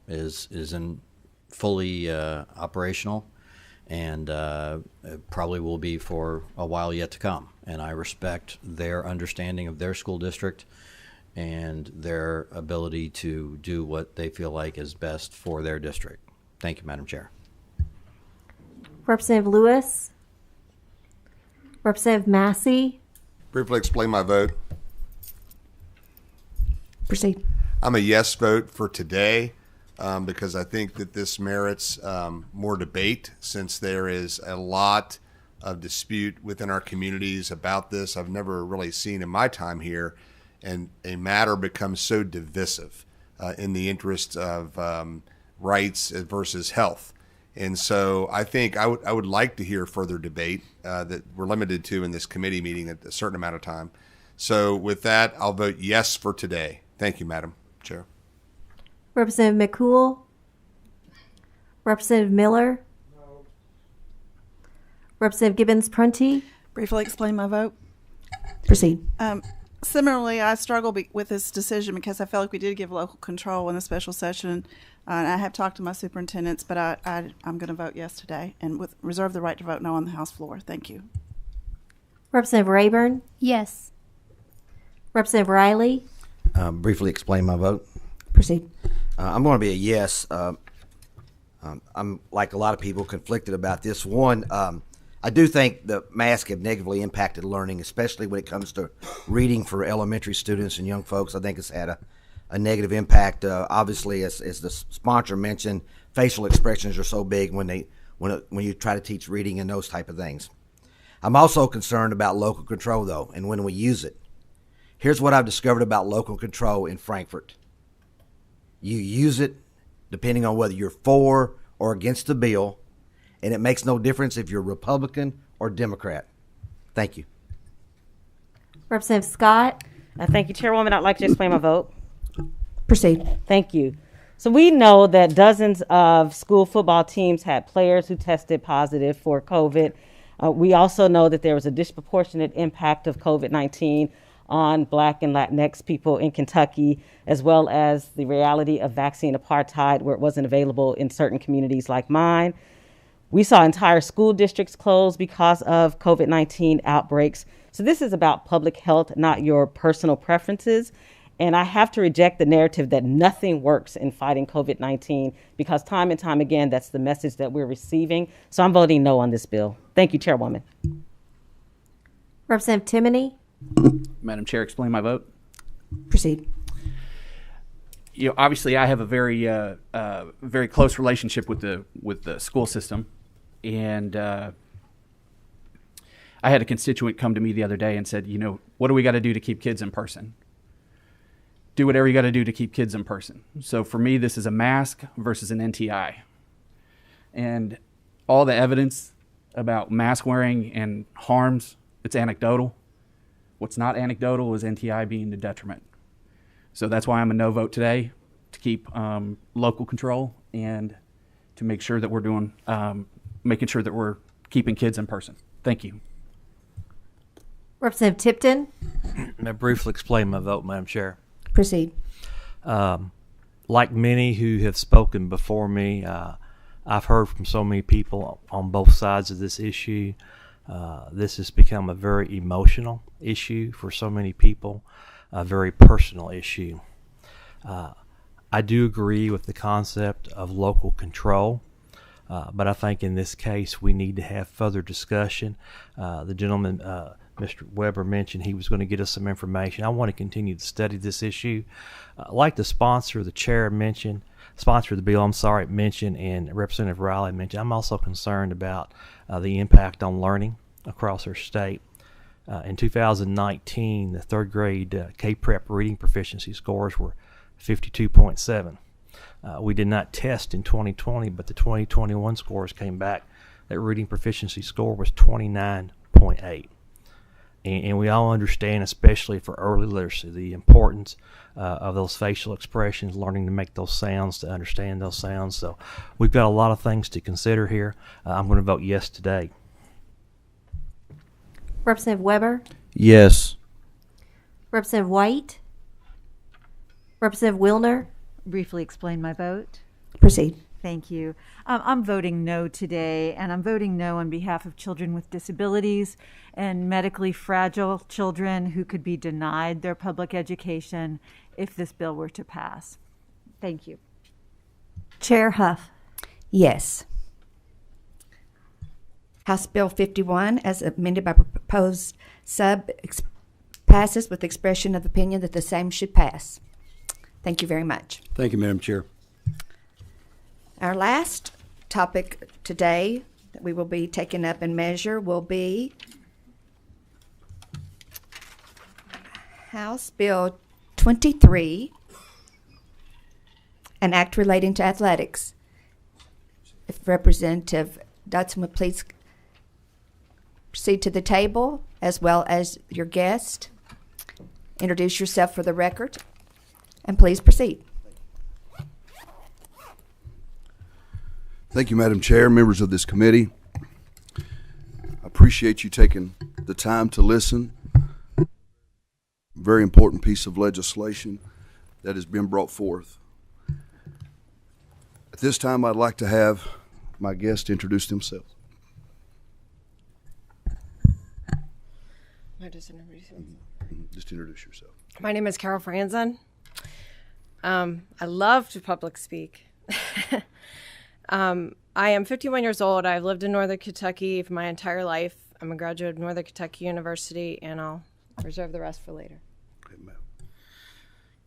is in fully operational, and it probably will be for a while yet to come. And I respect their understanding of their school district and their ability to do what they feel like is best for their district. Thank you, Madam Chair. Representative Lewis? Representative Massey? Briefly explain my vote. Proceed. I'm a yes vote for today because I think that this merits more debate, since there is a lot of dispute within our communities about this. I've never really seen in my time here and a matter becomes so divisive in the interest of rights versus health. And so I think I would like to hear further debate that we're limited to in this committee meeting at a certain amount of time. So with that, I'll vote yes for today. Thank you, Madam Chair. Representative McCool? Representative Miller? No. Representative Gibbons-Prunty? Briefly explain my vote. Proceed. Similarly, I struggle with this decision because I felt like we did give local control in the special session. And I have talked to my superintendents, but I'm going to vote yes today and reserve the right to vote no on the House floor. Thank you. Representative Rayburn? Yes. Representative Riley? Briefly explain my vote. Proceed. I'm going to be a yes. I'm, like a lot of people, conflicted about this. One, I do think the masks have negatively impacted learning, especially when it comes to reading for elementary students and young folks. I think it's had a negative impact. Obviously, as the sponsor mentioned, facial expressions are so big when you try to teach reading and those type of things. I'm also concerned about local control, though, and when we use it. Here's what I've discovered about local control in Frankfort. You use it depending on whether you're for or against the bill, and it makes no difference if you're Republican or Democrat. Thank you. Representative Scott. Thank you, Chairwoman. I'd like to explain my vote. Proceed. Thank you. So we know that dozens of school football teams had players who tested positive for COVID. We also know that there was a disproportionate impact of COVID-19 on Black and Latinx people in Kentucky, as well as the reality of vaccine apartheid, where it wasn't available in certain communities like mine. We saw entire school districts close because of COVID-19 outbreaks. So this is about public health, not your personal preferences. And I have to reject the narrative that nothing works in fighting COVID-19, because time and time again, that's the message that we're receiving. So I'm voting no on this bill. Thank you, Chairwoman. Representative Timoney. Madam Chair, explain my vote. Proceed. You know, obviously, I have a very close relationship with the school system, and I had a constituent come to me the other day and said, you know, what do we got to do to keep kids in person? Do whatever you got to do to keep kids in person. So for me, this is a mask versus an NTI, and all the evidence about mask wearing and harms, it's anecdotal. What's not anecdotal is NTI being the detriment. So that's why I'm a no vote today, to keep local control and to make sure that we're doing, making sure that we're keeping kids in person. Thank you. Representative Tipton. May I briefly explain my vote, Madam Chair? Proceed. Like many who have spoken before me, I've heard from so many people on both sides of this issue. This has become a very emotional issue for so many people, a very personal issue. I do agree with the concept of local control, but I think in this case we need to have further discussion. The gentleman, Mr. Weber, mentioned he was going to get us some information. I want to continue to study this issue. Like the sponsor of the bill, mentioned, and Representative Riley mentioned, I'm also concerned about the impact on learning across our state. In 2019, the third grade K-Prep reading proficiency scores were 52.7. We did not test in 2020, but the 2021 scores came back. That reading proficiency score was 29.8. And we all understand, especially for early literacy, the importance of those facial expressions, learning to make those sounds, to understand those sounds. So we've got a lot of things to consider here. I'm going to vote yes today. Representative Weber. Yes. Representative White. Representative Wilner. Briefly explain my vote. Proceed. Thank you. I'm voting no today, and I'm voting no on behalf of children with disabilities and medically fragile children who could be denied their public education if this bill were to pass. Thank you. Chair Huff. Yes. House Bill 51, as amended by proposed sub, passes with expression of opinion that the same should pass. Thank you very much. Thank you, Madam Chair. Our last topic today that we will be taking up and measure will be House Bill 23, an act relating to athletics. If Representative Dotson would please proceed to the table, as well as your guest. Introduce yourself for the record, and please proceed. Thank you, Madam Chair, members of this committee. I appreciate you taking the time to listen. Very important piece of legislation that has been brought forth. At this time, I'd like to have my guest introduce themselves. Just introduce yourself. My name is Carol Franzen. I love to public speak. I am 51 years old. I've lived in Northern Kentucky for my entire life. I'm a graduate of Northern Kentucky University, and I'll reserve the rest for later.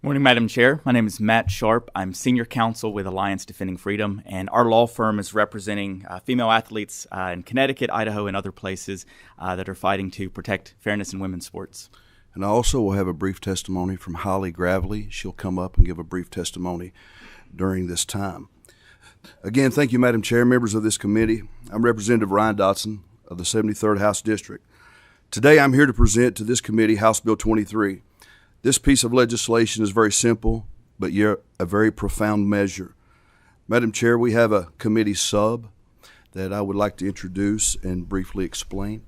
Morning, Madam Chair. My name is Matt Sharp. I'm Senior Counsel with Alliance Defending Freedom, and our law firm is representing female athletes in Connecticut, Idaho, and other places that are fighting to protect fairness in women's sports. And I also will have a brief testimony from Holly Gravely. She'll come up and give a brief testimony during this time. Again, thank you, Madam Chair, members of this committee. I'm Representative Ryan Dotson of the 73rd House District. Today I'm here to present to this committee House Bill 23. This piece of legislation is very simple, but yet a very profound measure. Madam Chair, we have a committee sub that I would like to introduce and briefly explain.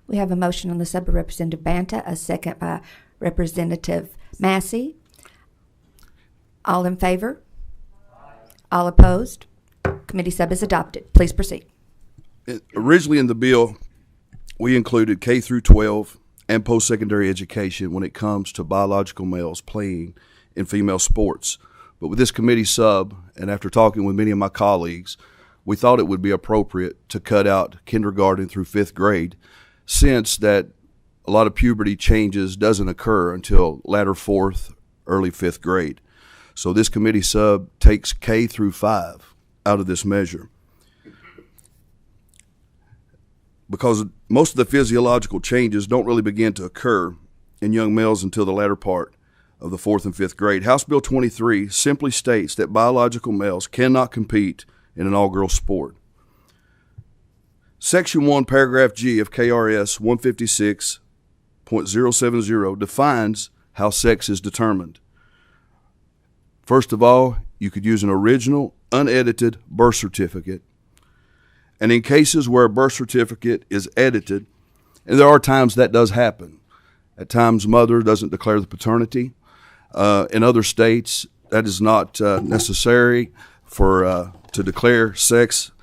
We have a motion on the sub by Representative Banta, a second by Representative Massey. All in favor? All opposed? Committee sub is adopted. Please proceed. Originally in the bill, we included K through 12 and post-secondary education when it comes to biological males playing in female sports. But with this committee sub, and after talking with many of my colleagues, we thought it would be appropriate to cut out kindergarten through 5th grade, since that a lot of puberty changes doesn't occur until latter 4th, early 5th grade. So this committee sub takes K through 5 out of this measure, because most of the physiological changes don't really begin to occur in young males until the latter part of the 4th and 5th grade. House Bill 23 simply states that biological males cannot compete in an all-girls sport. Section 1, paragraph G of KRS 156.070 defines how sex is determined. First of all, you could use an original, unedited birth certificate. And in cases where a birth certificate is edited, and there are times that does happen. At times, mother doesn't declare the paternity. In other states, that is not necessary to declare sex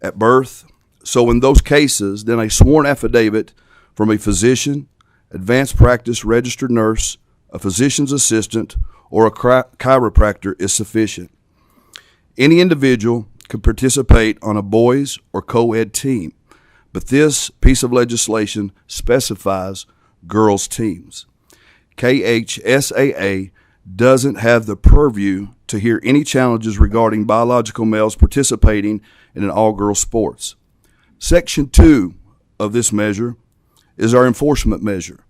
at birth. So in those cases, then a sworn affidavit from a physician, advanced practice registered nurse, a physician's assistant, or a chiropractor is sufficient. Any individual could participate on a boys or co-ed team, but this piece of legislation specifies girls' teams. KHSAA doesn't have the purview to hear any challenges regarding biological males participating in an all-girls sports. Section 2 of this measure is our enforcement measure.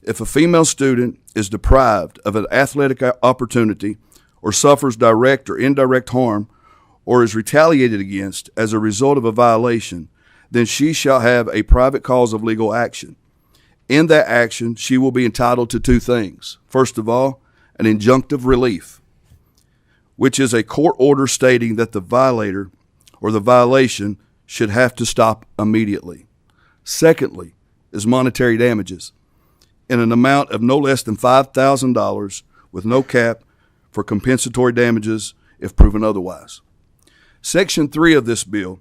If a female student is deprived of an athletic opportunity or suffers direct or indirect harm or is retaliated against as a result of a violation, then she shall have a private cause of legal action. In that action, she will be entitled to two things. First of all, an injunctive relief, which is a court order stating that the violator or the violation should have to stop immediately. Secondly, is monetary damages in an amount of no less than $5,000 with no cap for compensatory damages if proven otherwise. Section 3 of this bill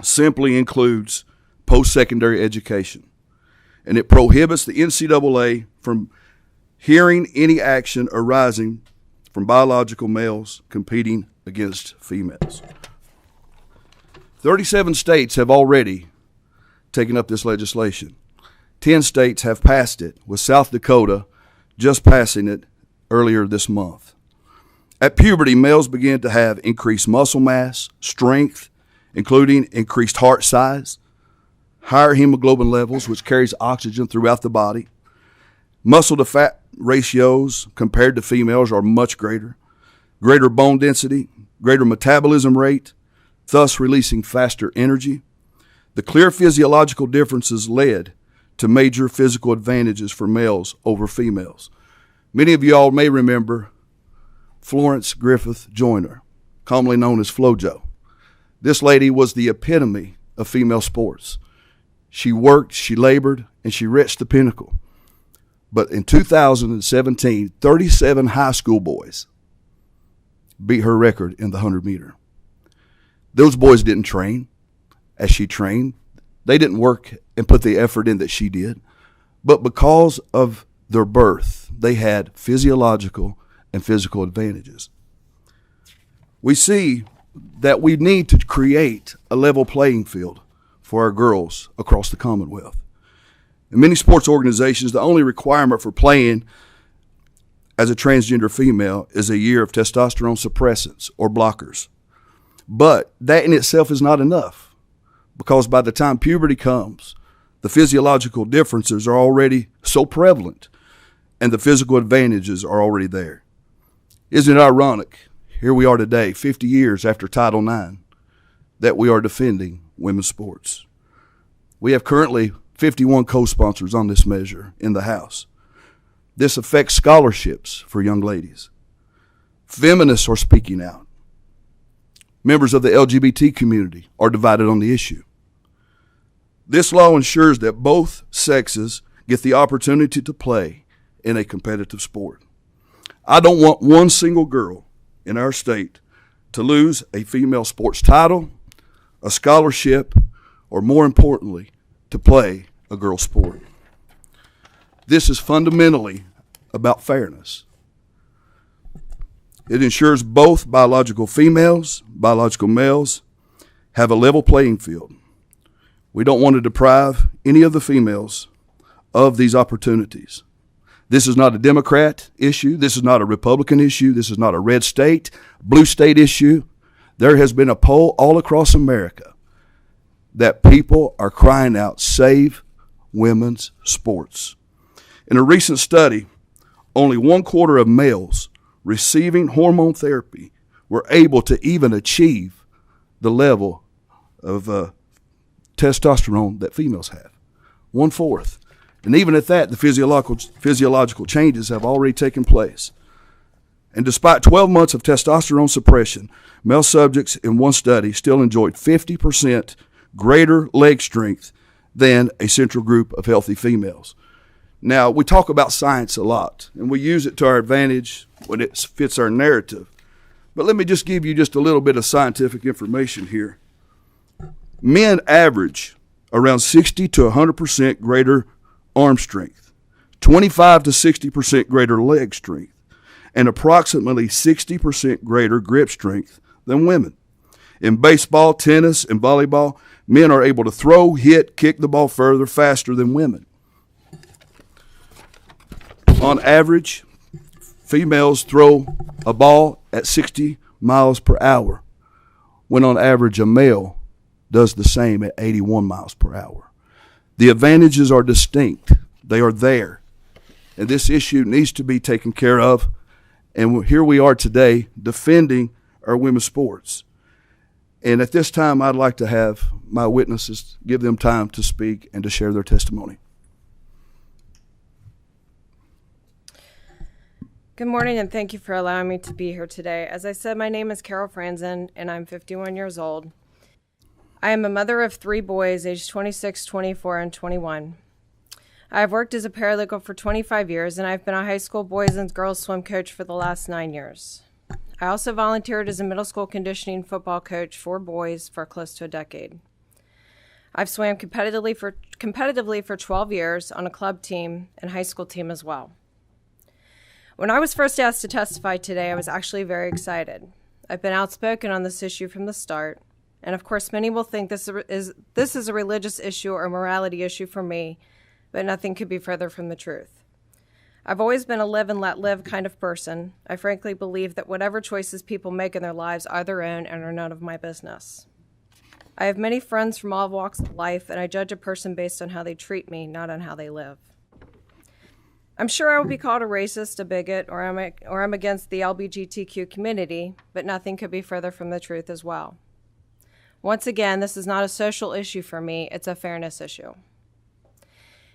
simply includes post-secondary education, and it prohibits the NCAA from hearing any action arising from biological males competing against females. 37 states have already taken up this legislation. 10 states have passed it, with South Dakota just passing it earlier this month. At puberty, males begin to have increased muscle mass, strength, including increased heart size, higher hemoglobin levels, which carries oxygen throughout the body. Muscle to fat ratios compared to females are much greater. Greater bone density, greater metabolism rate, thus releasing faster energy. The clear physiological differences led to major physical advantages for males over females. Many of you all may remember Florence Griffith Joyner, commonly known as FloJo. This lady was the epitome of female sports. She worked, she labored, and she reached the pinnacle. But in 2017, 37 high school boys beat her record in the 100-meter. Those boys didn't train as she trained. They didn't work and put the effort in that she did. But because of their birth, they had physiological and physical advantages. We see that we need to create a level playing field for our girls across the Commonwealth. In many sports organizations, the only requirement for playing as a transgender female is a year of testosterone suppressants or blockers. But that in itself is not enough, because by the time puberty comes, the physiological differences are already so prevalent and the physical advantages are already there. Isn't it ironic, here we are today, 50 years after Title IX, that we are defending women's sports? We have currently 51 co-sponsors on this measure in the House. This affects scholarships for young ladies. Feminists are speaking out. Members of the LGBT community are divided on the issue. This law ensures that both sexes get the opportunity to play in a competitive sport. I don't want one single girl in our state to lose a female sports title, a scholarship, or more importantly, to play a girl's sport. This is fundamentally about fairness. It ensures both biological females, biological males, have a level playing field. We don't want to deprive any of the females of these opportunities. This is not a Democrat issue. This is not a Republican issue. This is not a red state, blue state issue. There has been a poll all across America that people are crying out, save women's sports. In a recent study, only 1/4 of males receiving hormone therapy were able to even achieve the level of testosterone that females have. 1/4. And even at that, the physiological changes have already taken place. And despite 12 months of testosterone suppression, male subjects in one study still enjoyed 50% greater leg strength than a central group of healthy females. Now, we talk about science a lot, and we use it to our advantage when it fits our narrative. But let me just give you just a little bit of scientific information here. Men average around 60 to 100% greater arm strength, 25 to 60% greater leg strength, and approximately 60% greater grip strength than women. In baseball, tennis, and volleyball, men are able to throw, hit, kick the ball further, faster than women. On average, females throw a ball at 60 miles per hour, when on average a male does the same at 81 miles per hour. The advantages are distinct. They are there. And this issue needs to be taken care of. And here we are today defending our women's sports. And at this time, I'd like to have my witnesses give them time to speak and to share their testimony. Good morning, and thank you for allowing me to be here today. As I said, my name is Carol Franzen, and I'm 51 years old. I am a mother of 3 boys, aged 26, 24, and 21. I have worked as a paralegal for 25 years, and I've been a high school boys and girls swim coach for the last 9 years. I also volunteered as a middle school conditioning football coach for boys for close to a decade. I've swam competitively for 12 years on a club team and high school team as well. When I was first asked to testify today, I was actually very excited. I've been outspoken on this issue from the start, and of course many will think this is a religious issue or a morality issue for me, but nothing could be further from the truth. I've always been a live and let live kind of person. I frankly believe that whatever choices people make in their lives are their own and are none of my business. I have many friends from all walks of life, and I judge a person based on how they treat me, not on how they live. I'm sure I will be called a racist, a bigot, or I'm against the LGBTQ community, but nothing could be further from the truth as well. Once again, this is not a social issue for me, it's a fairness issue.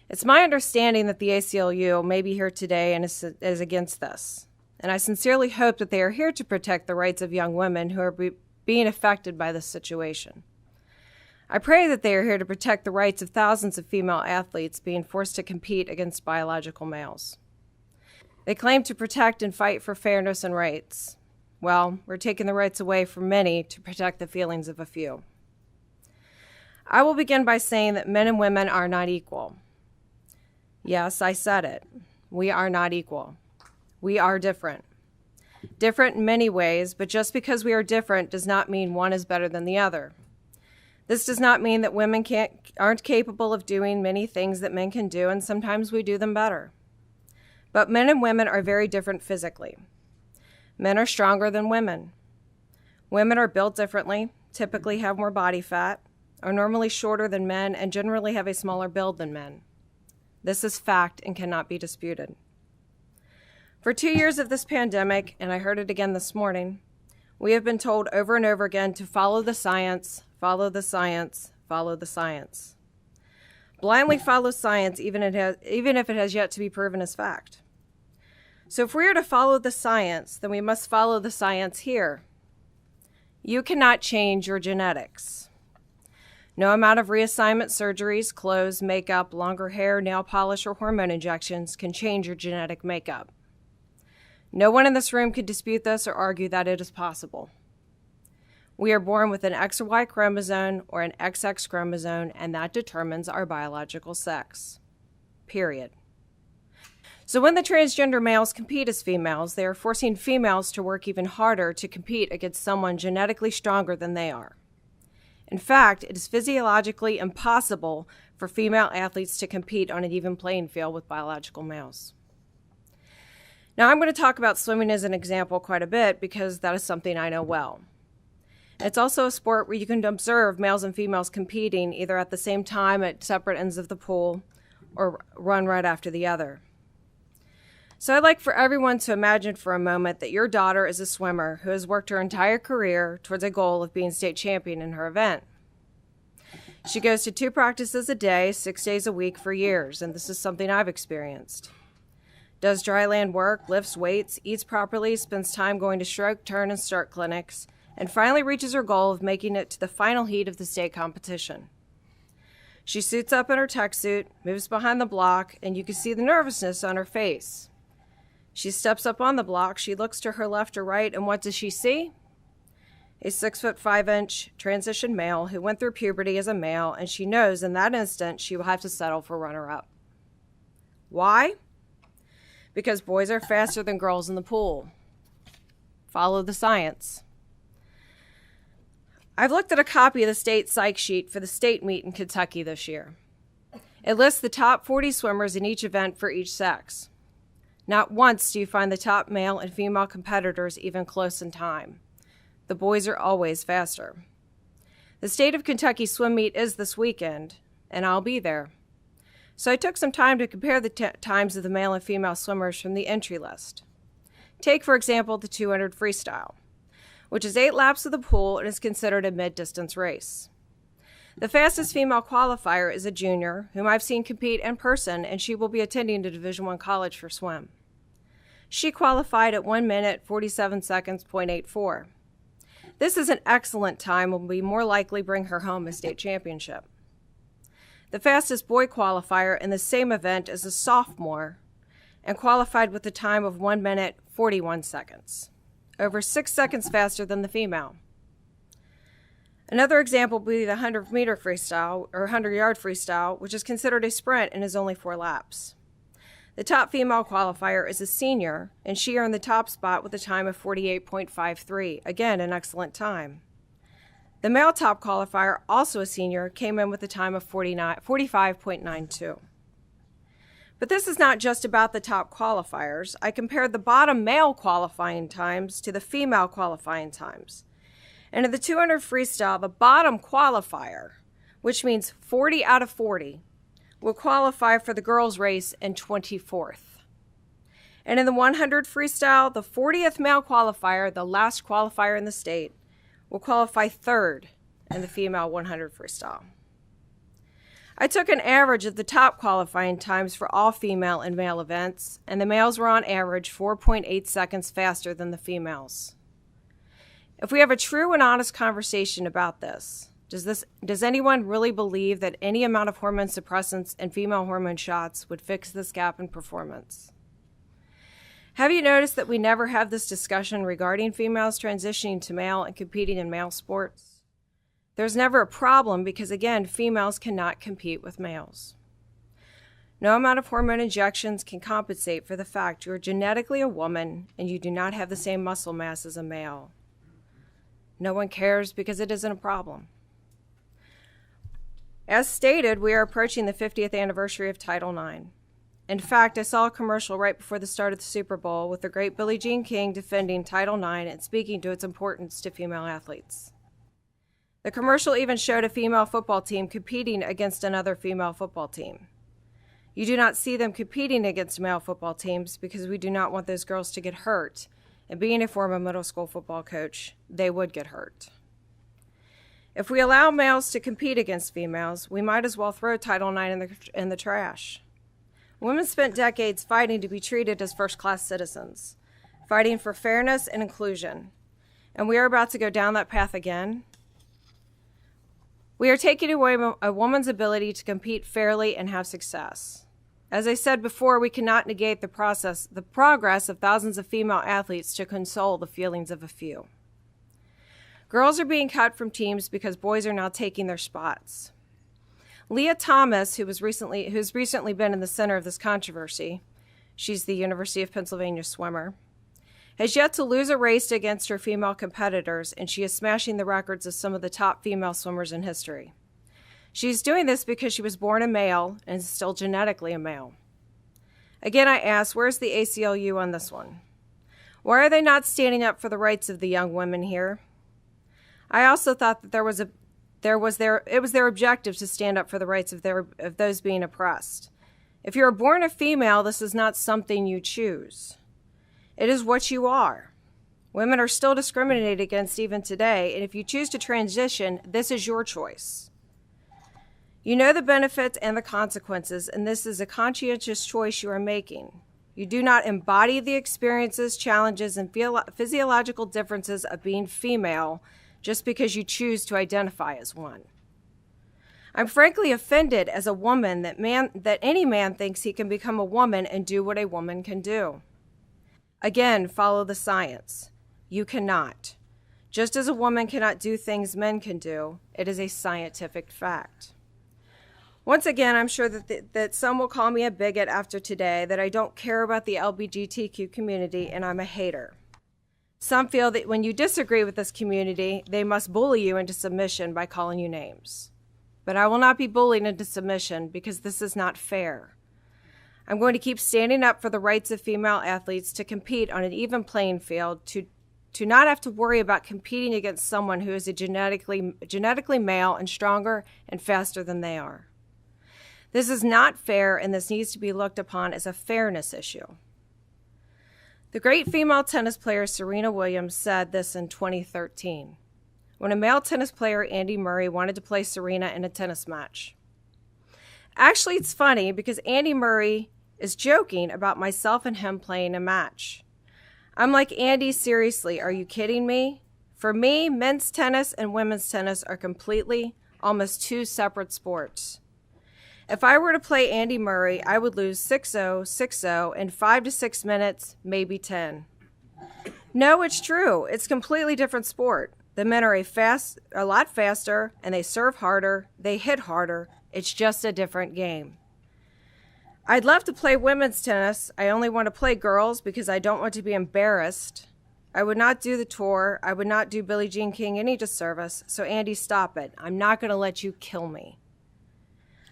It's my understanding that the ACLU may be here today and is against this, and I sincerely hope that they are here to protect the rights of young women who are being affected by this situation. I pray that they are here to protect the rights of thousands of female athletes being forced to compete against biological males. They claim to protect and fight for fairness and rights. Well, we're taking the rights away from many to protect the feelings of a few. I will begin by saying that men and women are not equal. Yes, I said it. We are not equal. We are different. Different in many ways, but just because we are different does not mean one is better than the other. This does not mean that women aren't capable of doing many things that men can do, and sometimes we do them better. But men and women are very different physically. Men are stronger than women. Women are built differently, typically have more body fat, are normally shorter than men, and generally have a smaller build than men. This is fact and cannot be disputed. For 2 years of this pandemic, and I heard it again this morning, we have been told over and over again to follow the science, follow the science, follow the science. Blindly follow science even if it has yet to be proven as fact. So if we are to follow the science, then we must follow the science here. You cannot change your genetics. No amount of reassignment surgeries, clothes, makeup, longer hair, nail polish, or hormone injections can change your genetic makeup. No one in this room could dispute this or argue that it is possible. We are born with an X or Y chromosome or an XX chromosome, and that determines our biological sex. Period. So when the transgender males compete as females, they are forcing females to work even harder to compete against someone genetically stronger than they are. In fact, it is physiologically impossible for female athletes to compete on an even playing field with biological males. Now, I'm going to talk about swimming as an example quite a bit because that is something I know well. It's also a sport where you can observe males and females competing either at the same time at separate ends of the pool or run right after the other. So I'd like for everyone to imagine for a moment that your daughter is a swimmer who has worked her entire career towards a goal of being state champion in her event. She goes to 2 practices a day, 6 days a week for years, and this is something I've experienced. Does dry land work, lifts weights, eats properly, spends time going to stroke, turn, and start clinics, and finally reaches her goal of making it to the final heat of the state competition. She suits up in her tech suit, moves behind the block, and you can see the nervousness on her face. She steps up on the block, she looks to her left or right, and what does she see? A 6'5" transition male who went through puberty as a male, and she knows in that instant she will have to settle for runner-up. Why? Because boys are faster than girls in the pool. Follow the science. I've looked at a copy of the state psych sheet for the state meet in Kentucky this year. It lists the top 40 swimmers in each event for each sex. Not once do you find the top male and female competitors even close in time. The boys are always faster. The state of Kentucky swim meet is this weekend, and I'll be there. So I took some time to compare the times of the male and female swimmers from the entry list. Take, for example, the 200 freestyle, which is 8 laps of the pool and is considered a mid-distance race. The fastest female qualifier is a junior, whom I've seen compete in person, and she will be attending a Division I college for swim. She qualified at 1 minute, 47 seconds, .84. This is an excellent time and will be more likely bring her home a state championship. The fastest boy qualifier in the same event is a sophomore and qualified with a time of 1 minute, 41 seconds, over 6 seconds faster than the female. Another example would be the 100-meter freestyle or 100-yard freestyle, which is considered a sprint and is only 4 laps. The top female qualifier is a senior, and she earned the top spot with a time of 48.53, again, an excellent time. The male top qualifier, also a senior, came in with a time of 45.92. But this is not just about the top qualifiers. I compared the bottom male qualifying times to the female qualifying times. And in the 200 freestyle, the bottom qualifier, which means 40 out of 40, will qualify for the girls' race in 24th. And in the 100 freestyle, the 40th male qualifier, the last qualifier in the state, will qualify 3rd in the female 100 freestyle. I took an average of the top qualifying times for all female and male events, and the males were on average 4.8 seconds faster than the females. If we have a true and honest conversation about this, does anyone really believe that any amount of hormone suppressants and female hormone shots would fix this gap in performance? Have you noticed that we never have this discussion regarding females transitioning to male and competing in male sports? There's never a problem because, again, females cannot compete with males. No amount of hormone injections can compensate for the fact you are genetically a woman and you do not have the same muscle mass as a male. No one cares because it isn't a problem. As stated, we are approaching the 50th anniversary of Title IX. In fact, I saw a commercial right before the start of the Super Bowl with the great Billie Jean King defending Title IX and speaking to its importance to female athletes. The commercial even showed a female football team competing against another female football team. You do not see them competing against male football teams because we do not want those girls to get hurt. And being a former middle school football coach, they would get hurt. If we allow males to compete against females, we might as well throw Title IX in the trash. Women spent decades fighting to be treated as first-class citizens, fighting for fairness and inclusion. And we are about to go down that path again. We are taking away a woman's ability to compete fairly and have success. As I said before, we cannot negate the progress of thousands of female athletes to console the feelings of a few. Girls are being cut from teams because boys are now taking their spots. Leah Thomas, who's recently been in the center of this controversy, she's the University of Pennsylvania swimmer, has yet to lose a race against her female competitors, and she is smashing the records of some of the top female swimmers in history. She's doing this because she was born a male and is still genetically a male. Again, I ask, where's the ACLU on this one? Why are they not standing up for the rights of the young women here? I also thought that it was their objective to stand up for the rights of those being oppressed. If you are born a female, this is not something you choose. It is what you are. Women are still discriminated against even today, and if you choose to transition, this is your choice. You know the benefits and the consequences, and this is a conscientious choice you are making. You do not embody the experiences, challenges, and physiological differences of being female just because you choose to identify as one. I'm frankly offended as a woman that any man thinks he can become a woman and do what a woman can do. Again, follow the science. You cannot. Just as a woman cannot do things men can do, it is a scientific fact. Once again, I'm sure that some will call me a bigot after today, that I don't care about the LGBTQ community and I'm a hater. Some feel that when you disagree with this community, they must bully you into submission by calling you names. But I will not be bullied into submission because this is not fair. I'm going to keep standing up for the rights of female athletes to compete on an even playing field, to not have to worry about competing against someone who is a genetically male and stronger and faster than they are. This is not fair, and this needs to be looked upon as a fairness issue. The great female tennis player Serena Williams said this in 2013, when a male tennis player, Andy Murray, wanted to play Serena in a tennis match. Actually, it's funny because Andy Murray is joking about myself and him playing a match. I'm like, Andy, seriously, are you kidding me? For me, men's tennis and women's tennis are completely, almost two separate sports. If I were to play Andy Murray, I would lose 6-0, 6-0 in 5 to 6 minutes, maybe 10. No, it's true. It's a completely different sport. The men are a lot faster, and they serve harder, they hit harder. It's just a different game. I'd love to play women's tennis. I only want to play girls because I don't want to be embarrassed. I would not do the tour. I would not do Billie Jean King any disservice. So Andy, stop it. I'm not going to let you kill me.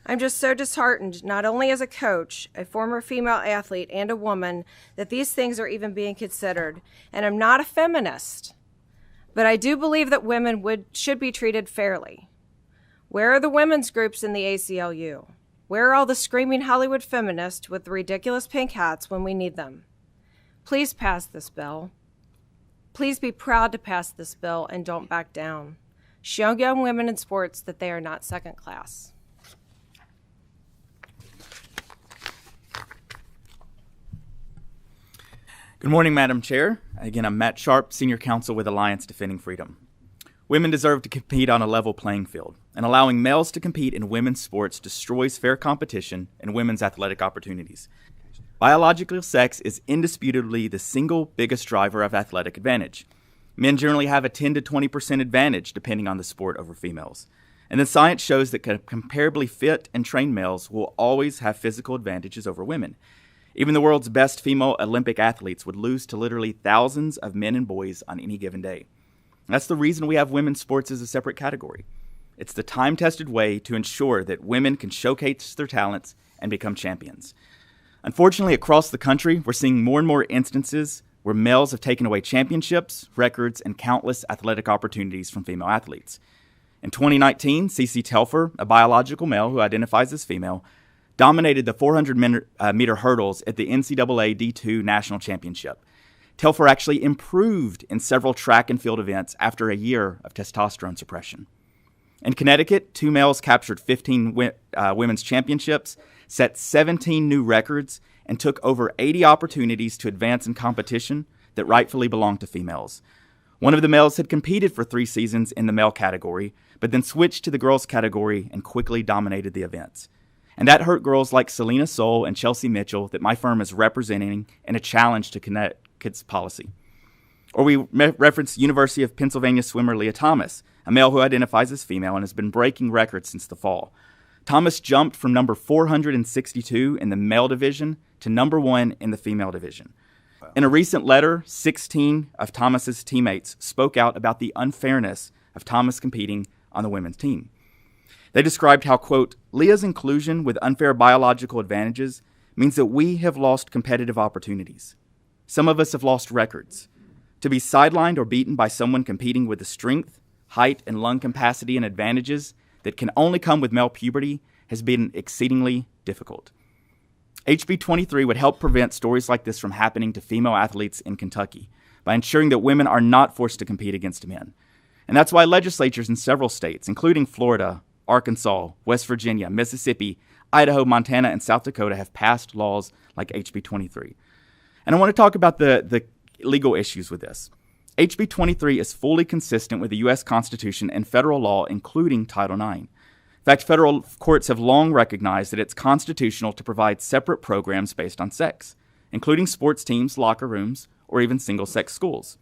I'm just so disheartened, not only as a coach, a former female athlete, and a woman, that these things are even being considered. And I'm not a feminist, but I do believe that women should be treated fairly. Where are the women's groups in the ACLU? Where are all the screaming Hollywood feminists with the ridiculous pink hats when we need them? Please pass this bill. Please be proud to pass this bill and don't back down. Show young women in sports that they are not second class. Good morning, Madam Chair. Again, I'm Matt Sharp, Senior Counsel with Alliance Defending Freedom. Women deserve to compete on a level playing field, and allowing males to compete in women's sports destroys fair competition and women's athletic opportunities. Biological sex is indisputably the single biggest driver of athletic advantage. Men generally have a 10 to 20% advantage depending on the sport over females. And the science shows that comparably fit and trained males will always have physical advantages over women. Even the world's best female Olympic athletes would lose to literally thousands of men and boys on any given day. That's the reason we have women's sports as a separate category. It's the time-tested way to ensure that women can showcase their talents and become champions. Unfortunately, across the country, we're seeing more and more instances where males have taken away championships, records, and countless athletic opportunities from female athletes. In 2019, CeCe Telfer, a biological male who identifies as female, dominated the 400-meter hurdles at the NCAA D2 National Championship. Telfer actually improved in several track and field events after a year of testosterone suppression. In Connecticut, 2 males captured 15 women's championships, set 17 new records, and took over 80 opportunities to advance in competition that rightfully belonged to females. One of the males had competed for 3 seasons in the male category, but then switched to the girls category and quickly dominated the events. And that hurt girls like Selena Soul and Chelsea Mitchell that my firm is representing in a challenge to Connecticut's policy. Or we reference University of Pennsylvania swimmer Leah Thomas, a male who identifies as female and has been breaking records since the fall. Thomas jumped from number 462 in the male division to number 1 in the female division. In a recent letter, 16 of Thomas's teammates spoke out about the unfairness of Thomas competing on the women's team. They described how, quote, Leah's inclusion with unfair biological advantages means that we have lost competitive opportunities. Some of us have lost records. To be sidelined or beaten by someone competing with the strength, height, and lung capacity and advantages that can only come with male puberty has been exceedingly difficult. HB 23 would help prevent stories like this from happening to female athletes in Kentucky by ensuring that women are not forced to compete against men. And that's why legislatures in several states, including Florida, Arkansas, West Virginia, Mississippi, Idaho, Montana, and South Dakota, have passed laws like HB 23. And I want to talk about the legal issues with this. HB 23 is fully consistent with the U.S. Constitution and federal law, including Title IX. In fact, federal courts have long recognized that it's constitutional to provide separate programs based on sex, including sports teams, locker rooms, or even single-sex schools.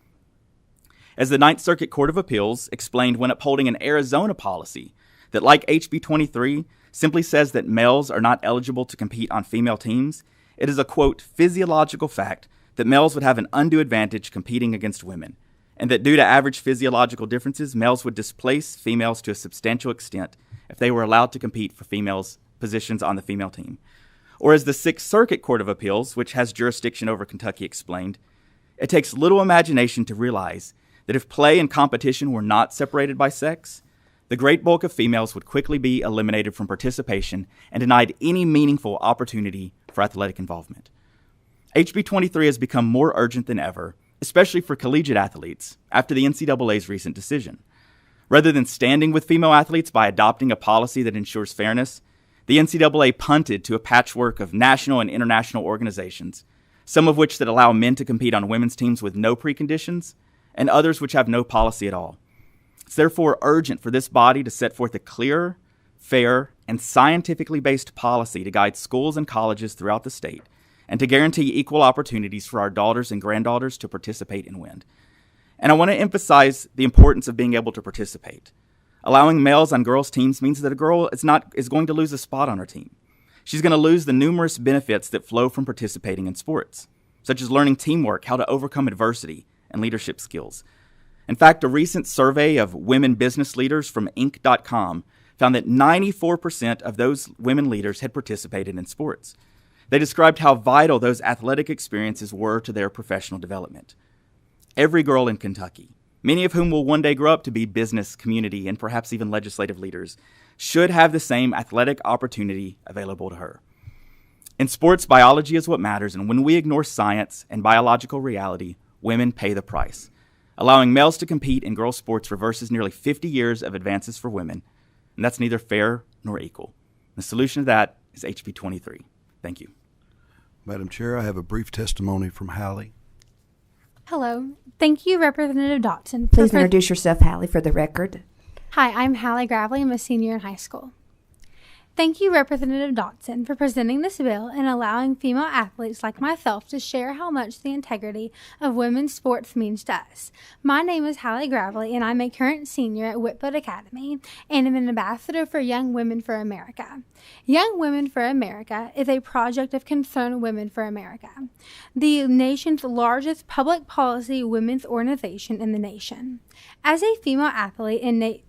As the Ninth Circuit Court of Appeals explained when upholding an Arizona policy that, like HB 23, simply says that males are not eligible to compete on female teams, it is a, quote, physiological fact that males would have an undue advantage competing against women, and that due to average physiological differences, males would displace females to a substantial extent if they were allowed to compete for females' positions on the female team. Or as the Sixth Circuit Court of Appeals, which has jurisdiction over Kentucky, explained, it takes little imagination to realize that if play and competition were not separated by sex, the great bulk of females would quickly be eliminated from participation and denied any meaningful opportunity for athletic involvement. HB 23 has become more urgent than ever, especially for collegiate athletes, after the NCAA's recent decision. Rather than standing with female athletes by adopting a policy that ensures fairness, the NCAA punted to a patchwork of national and international organizations, some of which that allow men to compete on women's teams with no preconditions, and others which have no policy at all. It's therefore urgent for this body to set forth a clear, fair, and scientifically based policy to guide schools and colleges throughout the state, and to guarantee equal opportunities for our daughters and granddaughters to participate and win. And I want to emphasize the importance of being able to participate. Allowing males on girls' teams means that a girl is going to lose a spot on her team. She's going to lose the numerous benefits that flow from participating in sports, such as learning teamwork, how to overcome adversity, and leadership skills. In fact, a recent survey of women business leaders from Inc.com found that 94% of those women leaders had participated in sports. They described how vital those athletic experiences were to their professional development. Every girl in Kentucky, many of whom will one day grow up to be business, community, and perhaps even legislative leaders, should have the same athletic opportunity available to her. In sports, biology is what matters, and when we ignore science and biological reality, women pay the price. Allowing males to compete in girls' sports reverses nearly 50 years of advances for women, and that's neither fair nor equal. The solution to that is HB 23. Thank you. Madam Chair, I have a brief testimony from Hallie. Hello. Thank you, Representative Dotson. Please introduce yourself, Hallie, for the record. Hi, I'm Hallie Gravely. I'm a senior in high school. Thank you, Representative Dotson, for presenting this bill and allowing female athletes like myself to share how much the integrity of women's sports means to us. My name is Hallie Gravely, and I'm a current senior at Whitfield Academy and am an ambassador for Young Women for America. Young Women for America is a project of Concerned Women for America, the nation's largest public policy women's organization in the nation. As a female athlete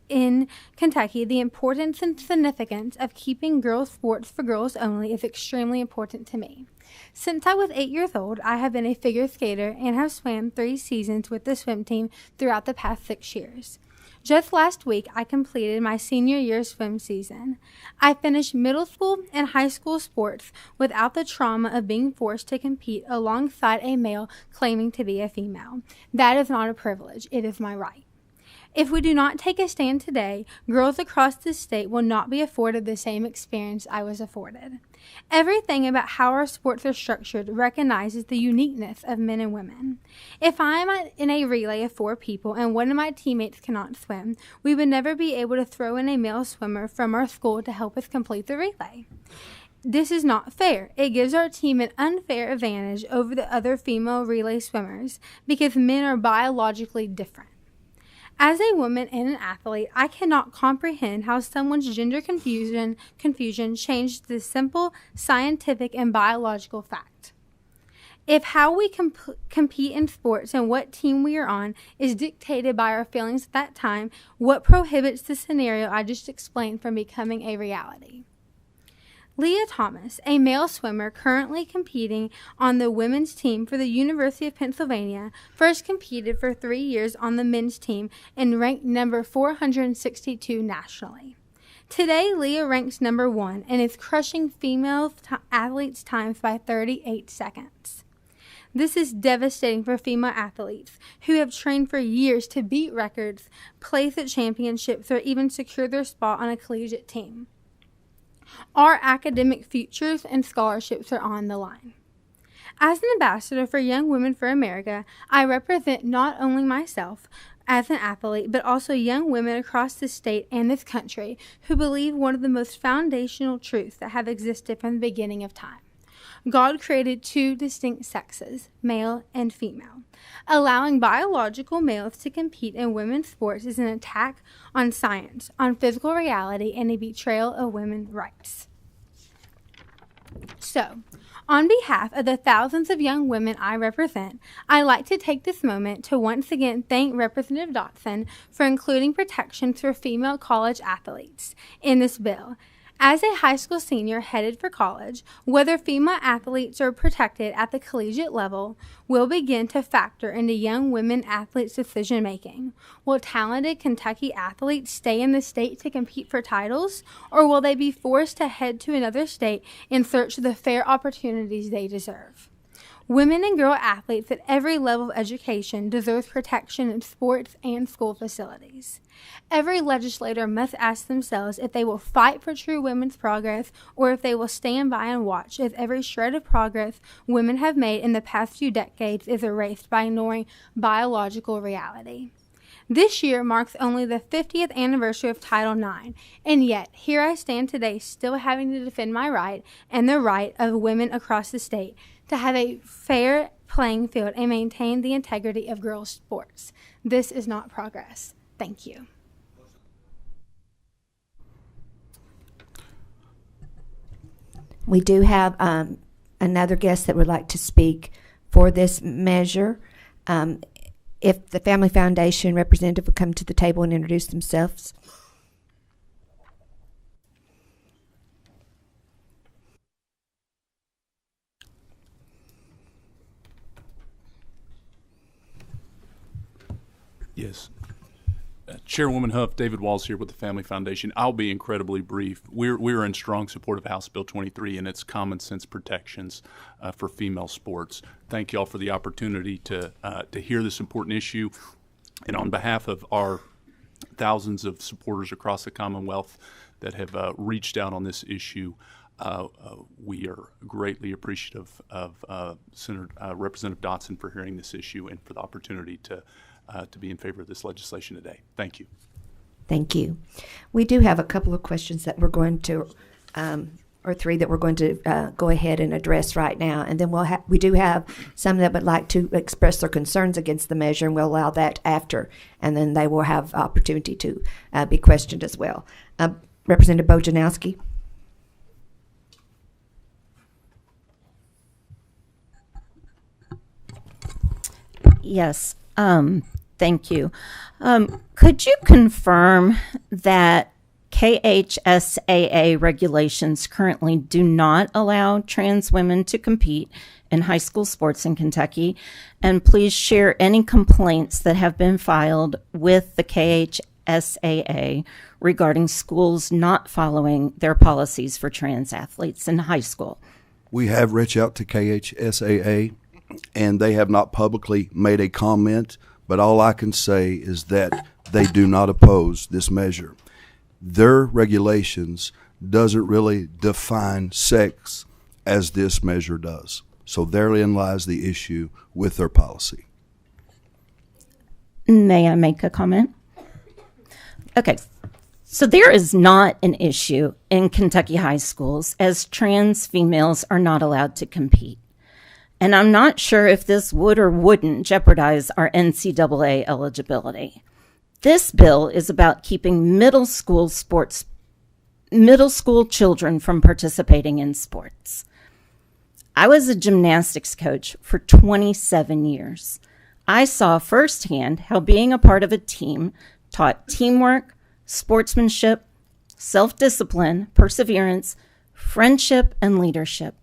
in Kentucky, the importance and significance of keeping girls' sports for girls only is extremely important to me. Since I was 8 years old, I have been a figure skater and have swam 3 seasons with the swim team throughout the past 6 years. Just last week, I completed my senior year swim season. I finished middle school and high school sports without the trauma of being forced to compete alongside a male claiming to be a female. That is not a privilege, it is my right. If we do not take a stand today, girls across the state will not be afforded the same experience I was afforded. Everything about how our sports are structured recognizes the uniqueness of men and women. If I am in a relay of 4 people and one of my teammates cannot swim, we would never be able to throw in a male swimmer from our school to help us complete the relay. This is not fair. It gives our team an unfair advantage over the other female relay swimmers because men are biologically different. As a woman and an athlete, I cannot comprehend how someone's gender confusion changed this simple scientific and biological fact. If how we compete in sports and what team we are on is dictated by our feelings at that time, what prohibits the scenario I just explained from becoming a reality? Leah Thomas, a male swimmer currently competing on the women's team for the University of Pennsylvania, first competed for 3 years on the men's team and ranked number 462 nationally. Today, Leah ranks number 1 and is crushing female athletes' times by 38 seconds. This is devastating for female athletes who have trained for years to beat records, place at championships, or even secure their spot on a collegiate team. Our academic futures and scholarships are on the line. As an ambassador for Young Women for America, I represent not only myself as an athlete, but also young women across the state and this country who believe one of the most foundational truths that have existed from the beginning of time. God created 2 distinct sexes, male and female. Allowing biological males to compete in women's sports is an attack on science, on physical reality, and a betrayal of women's rights. So, on behalf of the thousands of young women I represent, I'd like to take this moment to once again thank Representative Dotson for including protections for female college athletes in this bill. As a high school senior headed for college, whether female athletes are protected at the collegiate level will begin to factor into young women athletes' decision making. Will talented Kentucky athletes stay in the state to compete for titles, or will they be forced to head to another state in search of the fair opportunities they deserve? Women and girl athletes at every level of education deserve protection in sports and school facilities. Every legislator must ask themselves if they will fight for true women's progress or if they will stand by and watch as every shred of progress women have made in the past few decades is erased by ignoring biological reality. This year marks only the 50th anniversary of Title IX, and yet here I stand today still having to defend my right and the right of women across the state to have a fair playing field and maintain the integrity of girls' sports. This is not progress. Thank you. We do have another guest that would like to speak for this measure. If the Family Foundation representative would come to the table and introduce themselves. Yes. Chairwoman Huff, David Walls here with the Family Foundation. I'll be incredibly brief. We're in strong support of House Bill 23 and its common sense protections for female sports. Thank you all for the opportunity to hear this important issue. And on behalf of our thousands of supporters across the Commonwealth that have reached out on this issue, we are greatly appreciative of Representative Dotson for hearing this issue and for the opportunity to be in favor of this legislation today. Thank you. Thank you. We do have a couple of questions that we're going to, or 3 that we're going to go ahead and address right now, and then we do have some that would like to express their concerns against the measure, and we'll allow that after, and then they will have opportunity to be questioned as well. Representative Bojanowski. Yes. Thank you. Could you confirm that KHSAA regulations currently do not allow trans women to compete in high school sports in Kentucky? And please share any complaints that have been filed with the KHSAA regarding schools not following their policies for trans athletes in high school. We have reached out to KHSAA, and they have not publicly made a comment, but all I can say is that they do not oppose this measure. Their regulations doesn't really define sex as this measure does. So therein lies the issue with their policy. May I make a comment? Okay. So there is not an issue in Kentucky high schools as trans females are not allowed to compete. And I'm not sure if this would or wouldn't jeopardize our NCAA eligibility. This bill is about keeping middle school children from participating in sports. I was a gymnastics coach for 27 years. I saw firsthand how being a part of a team taught teamwork, sportsmanship, self-discipline, perseverance, friendship, and leadership.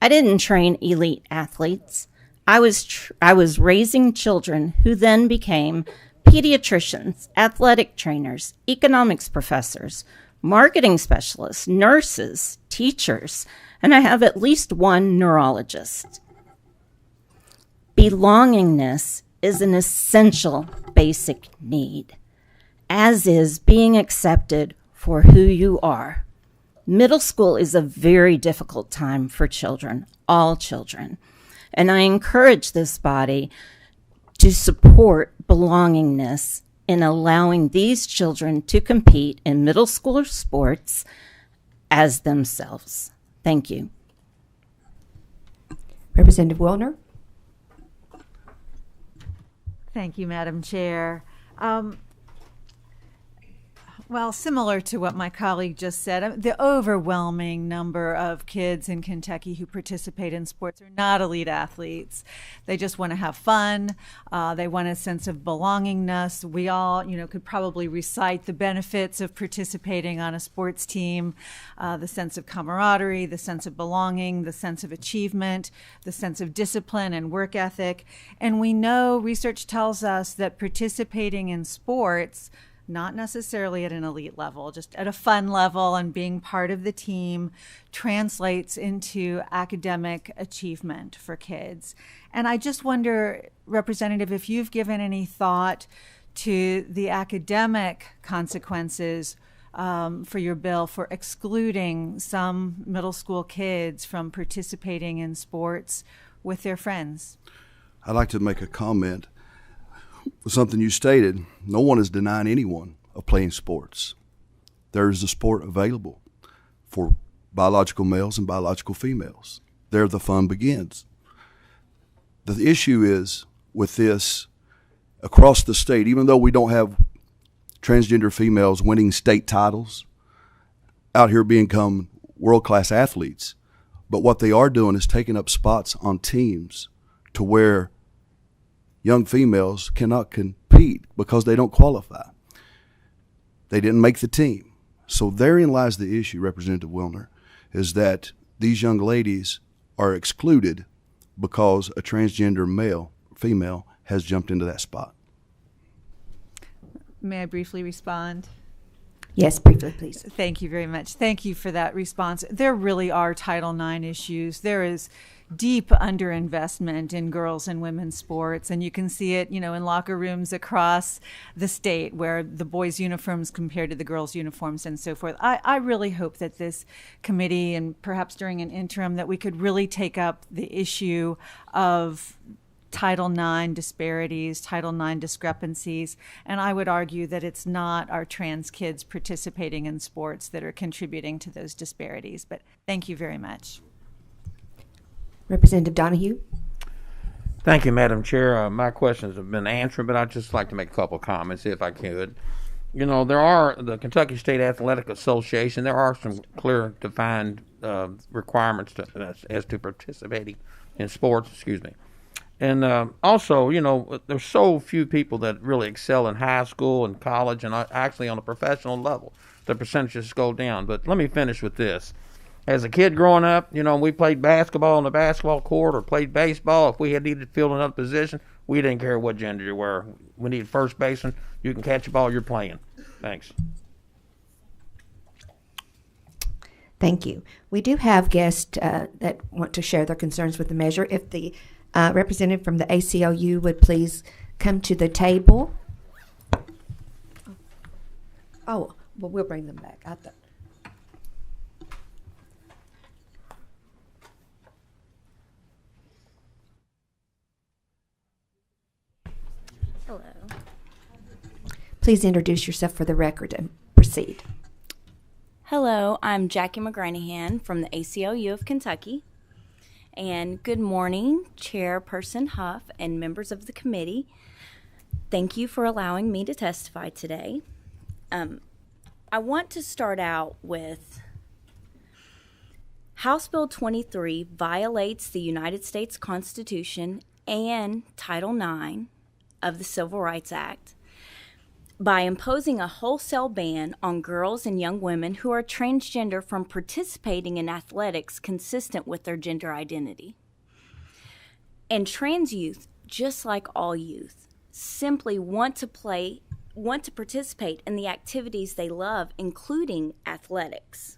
I didn't train elite athletes. I was raising children who then became pediatricians, athletic trainers, economics professors, marketing specialists, nurses, teachers, and I have at least one neurologist. Belongingness is an essential basic need, as is being accepted for who you are. Middle school is a very difficult time for children, all children, and I encourage this body to support belongingness in allowing these children to compete in middle school sports as themselves. Thank you. Representative Wilner. Thank you, Madam Chair. Well, similar to what my colleague just said, the overwhelming number of kids in Kentucky who participate in sports are not elite athletes. They just want to have fun. They want a sense of belongingness. We all, could probably recite the benefits of participating on a sports team, the sense of camaraderie, the sense of belonging, the sense of achievement, the sense of discipline and work ethic. And we know research tells us that participating in sports, not necessarily at an elite level, just at a fun level and being part of the team, translates into academic achievement for kids. And I just wonder, Representative, if you've given any thought to the academic consequences for your bill for excluding some middle school kids from participating in sports with their friends. I'd like to make a comment. Something you stated, no one is denying anyone of playing sports. There is a sport available for biological males and biological females. There the fun begins. The issue is with this across the state, even though we don't have transgender females winning state titles, out here become world-class athletes, but what they are doing is taking up spots on teams to where young females cannot compete because they don't qualify. They didn't make the team. So therein lies the issue, Representative Wilner, is that these young ladies are excluded because a transgender female has jumped into that spot. May I briefly respond? Yes, briefly, please. Thank you very much. Thank you for that response. There really are Title IX issues. There is deep underinvestment in girls and women's sports, and you can see it, in locker rooms across the state where the boys' uniforms compared to the girls' uniforms and so forth. I really hope that this committee, and perhaps during an interim, that we could really take up the issue of Title IX disparities, Title IX discrepancies, and I would argue that it's not our trans kids participating in sports that are contributing to those disparities. But thank you very much. Representative Donahue. Thank you, Madam Chair. My questions have been answered, but I'd just like to make a couple of comments if I could. There are the Kentucky State Athletic Association. There are some clear defined requirements as to participating in sports. And also, you know, there's so few people that really excel in high school and college and actually on a professional level. The percentages go down. But let me finish with this. As a kid growing up, you know, we played basketball on the basketball court or played baseball. If we had needed to field another position, we didn't care what gender you were. We needed first baseman. You can catch a ball, you're playing. Thanks. Thank you. We do have guests that want to share their concerns with the measure. If the representative from the ACLU would please come to the table. Oh, well, we'll bring them back. I thought. Hello. Please introduce yourself for the record and proceed. Hello, I'm Jackie McGranahan from the ACLU of Kentucky. And good morning, Chairperson Huff and members of the committee. Thank you for allowing me to testify today. I want to start out with House Bill 23 violates the United States Constitution and Title IX of the Civil Rights Act by imposing a wholesale ban on girls and young women who are transgender from participating in athletics consistent with their gender identity. And trans youth, just like all youth, simply want to participate in the activities they love, including athletics.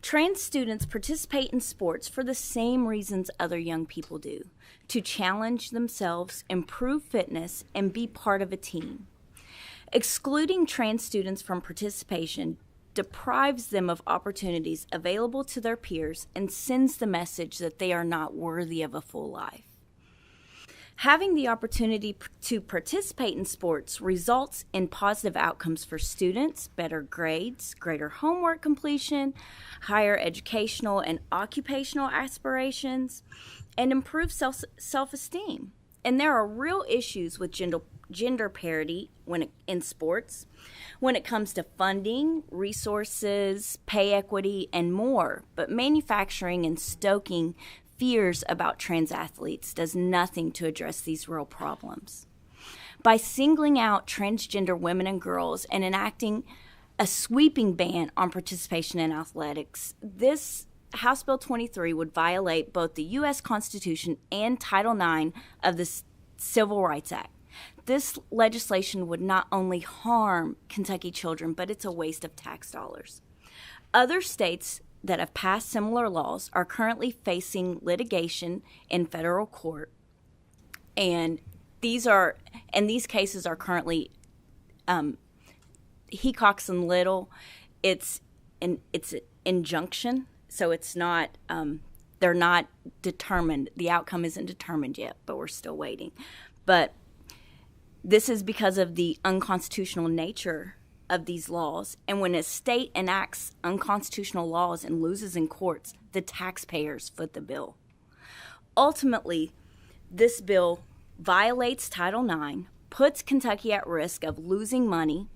Trans students participate in sports for the same reasons other young people do, to challenge themselves, improve fitness, and be part of a team. Excluding trans students from participation deprives them of opportunities available to their peers and sends the message that they are not worthy of a full life. Having the opportunity to participate in sports results in positive outcomes for students, better grades, greater homework completion, higher educational and occupational aspirations, and improved self-esteem. And there are real issues with gender parity in sports when it comes to funding, resources, pay equity, and more. But manufacturing and stoking fears about trans athletes does nothing to address these real problems. By singling out transgender women and girls and enacting a sweeping ban on participation in athletics, this House Bill 23 would violate both the U.S. Constitution and Title IX of the Civil Rights Act. This legislation would not only harm Kentucky children, but it's a waste of tax dollars. Other states that have passed similar laws are currently facing litigation in federal court, and these cases are currently Hecox and Little. It's an injunction, so it's not. They're not determined. The outcome isn't determined yet, but we're still waiting. But this is because of the unconstitutional nature of these laws. And when a state enacts unconstitutional laws and loses in courts, the taxpayers foot the bill. Ultimately, this bill violates Title IX, puts Kentucky at risk of losing money,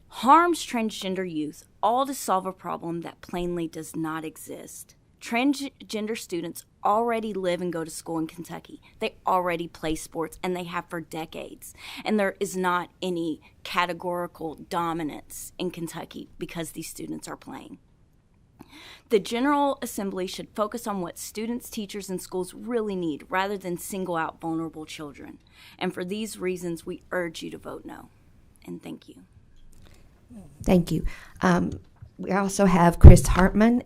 harms transgender youth, all to solve a problem that plainly does not exist. Transgender students already live and go to school in Kentucky. They already play sports, and they have for decades. And there is not any categorical dominance in Kentucky because these students are playing. The General Assembly should focus on what students, teachers, and schools really need rather than single out vulnerable children. And for these reasons, we urge you to vote no. And thank you. Thank you. We also have Chris Hartman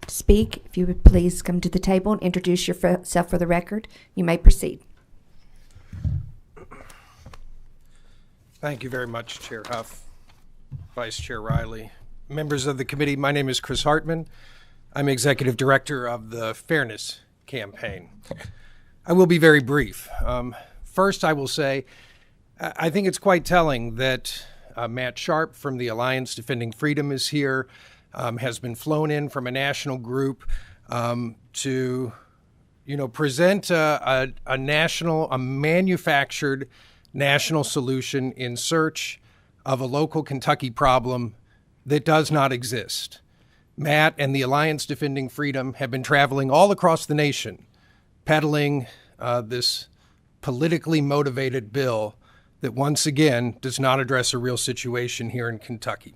to speak. If you would please come to the table and introduce yourself for the record. You may proceed. Thank you very much, Chair Huff, Vice Chair Riley, members of the committee. My name is Chris Hartman. I'm Executive Director of the Fairness Campaign. I will be very brief. First, I will say I think it's quite telling that Matt Sharp from the Alliance Defending Freedom is here. Has been flown in from a national group to, present a manufactured national solution in search of a local Kentucky problem that does not exist. Matt and the Alliance Defending Freedom have been traveling all across the nation, peddling this politically motivated bill that once again does not address a real situation here in Kentucky.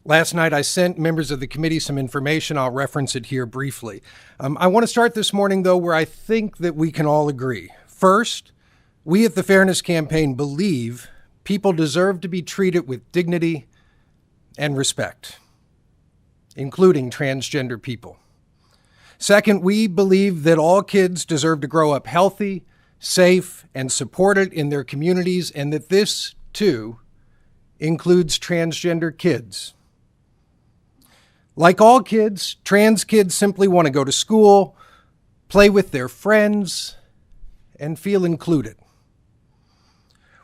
Last night I sent members of the committee some information. I'll reference it here briefly. I want to start this morning, though, where I think that we can all agree. First, we at the Fairness Campaign believe people deserve to be treated with dignity and respect, including transgender people. Second, we believe that all kids deserve to grow up healthy, safe, and supported in their communities, and that this, too, includes transgender kids. Like all kids, trans kids simply want to go to school, play with their friends, and feel included.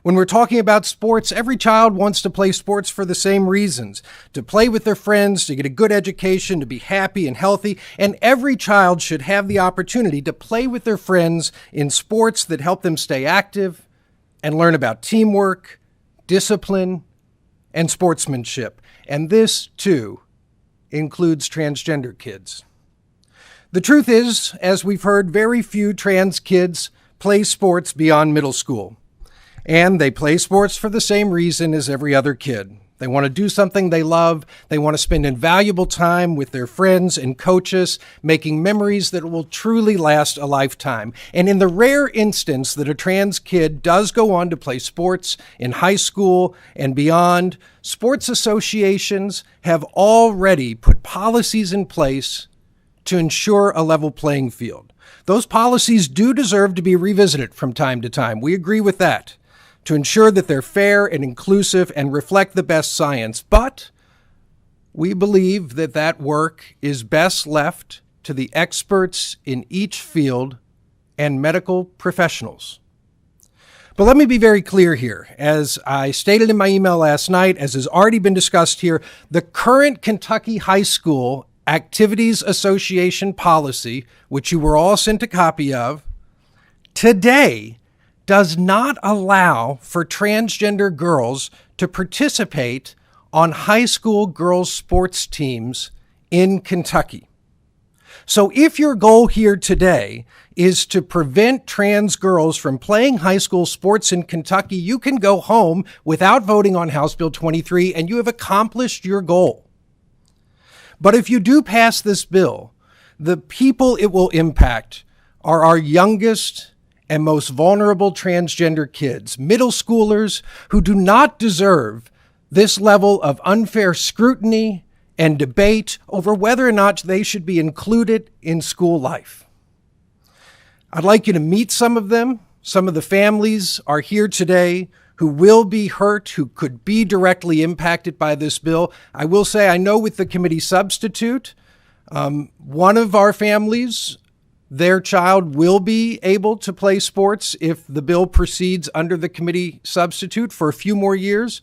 When we're talking about sports, every child wants to play sports for the same reasons: to play with their friends, to get a good education, to be happy and healthy. And every child should have the opportunity to play with their friends in sports that help them stay active and learn about teamwork, discipline, and sportsmanship. And this, too, includes transgender kids. The truth is, as we've heard, very few trans kids play sports beyond middle school. And they play sports for the same reason as every other kid. They want to do something they love. They want to spend invaluable time with their friends and coaches, making memories that will truly last a lifetime. And in the rare instance that a trans kid does go on to play sports in high school and beyond, sports associations have already put policies in place to ensure a level playing field. Those policies do deserve to be revisited from time to time. We agree with that, to ensure that they're fair and inclusive and reflect the best science. But we believe that that work is best left to the experts in each field and medical professionals. But let me be very clear here. As I stated in my email last night, as has already been discussed here, the current Kentucky High School Activities Association policy, which you were all sent a copy of, today does not allow for transgender girls to participate on high school girls' sports teams in Kentucky. So if your goal here today is to prevent trans girls from playing high school sports in Kentucky, you can go home without voting on House Bill 23, and you have accomplished your goal. But if you do pass this bill, the people it will impact are our youngest and most vulnerable transgender kids, middle schoolers who do not deserve this level of unfair scrutiny and debate over whether or not they should be included in school life. I'd like you to meet some of them. Some of the families are here today who will be hurt, who could be directly impacted by this bill. I will say, I know with the committee substitute, one of our families, their child will be able to play sports if the bill proceeds under the committee substitute for a few more years.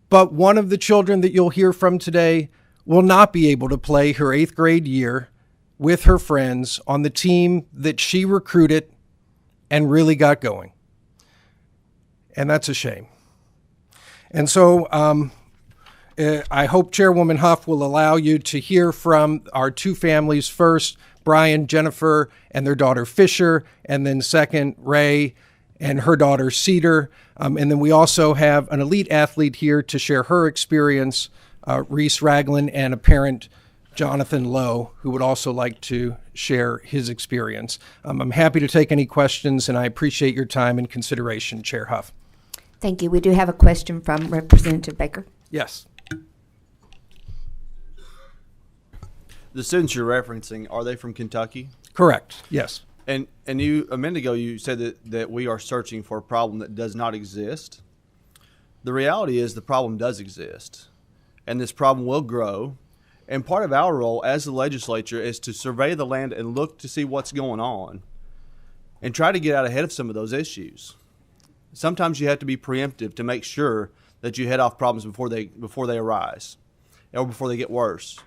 But one of the children that you'll hear from today will not be able to play her 8th grade year with her friends on the team that she recruited and really got going. And that's a shame. And so I hope Chairwoman Huff will allow you to hear from our two families first, Brian, Jennifer, and their daughter Fisher, and then second, Ray and her daughter Cedar. And then we also have an elite athlete here to share her experience, Reese Ragland, and a parent, Jonathan Lowe, who would also like to share his experience. I'm happy to take any questions, and I appreciate your time and consideration, Chair Huff. Thank you. We do have a question from Representative Baker. Yes. The students you're referencing, are they from Kentucky? Correct. Yes. And you, a minute ago, you said that we are searching for a problem that does not exist. The reality is the problem does exist, and this problem will grow. And part of our role as the legislature is to survey the land and look to see what's going on and try to get out ahead of some of those issues. Sometimes you have to be preemptive to make sure that you head off problems before they arise or before they get worse.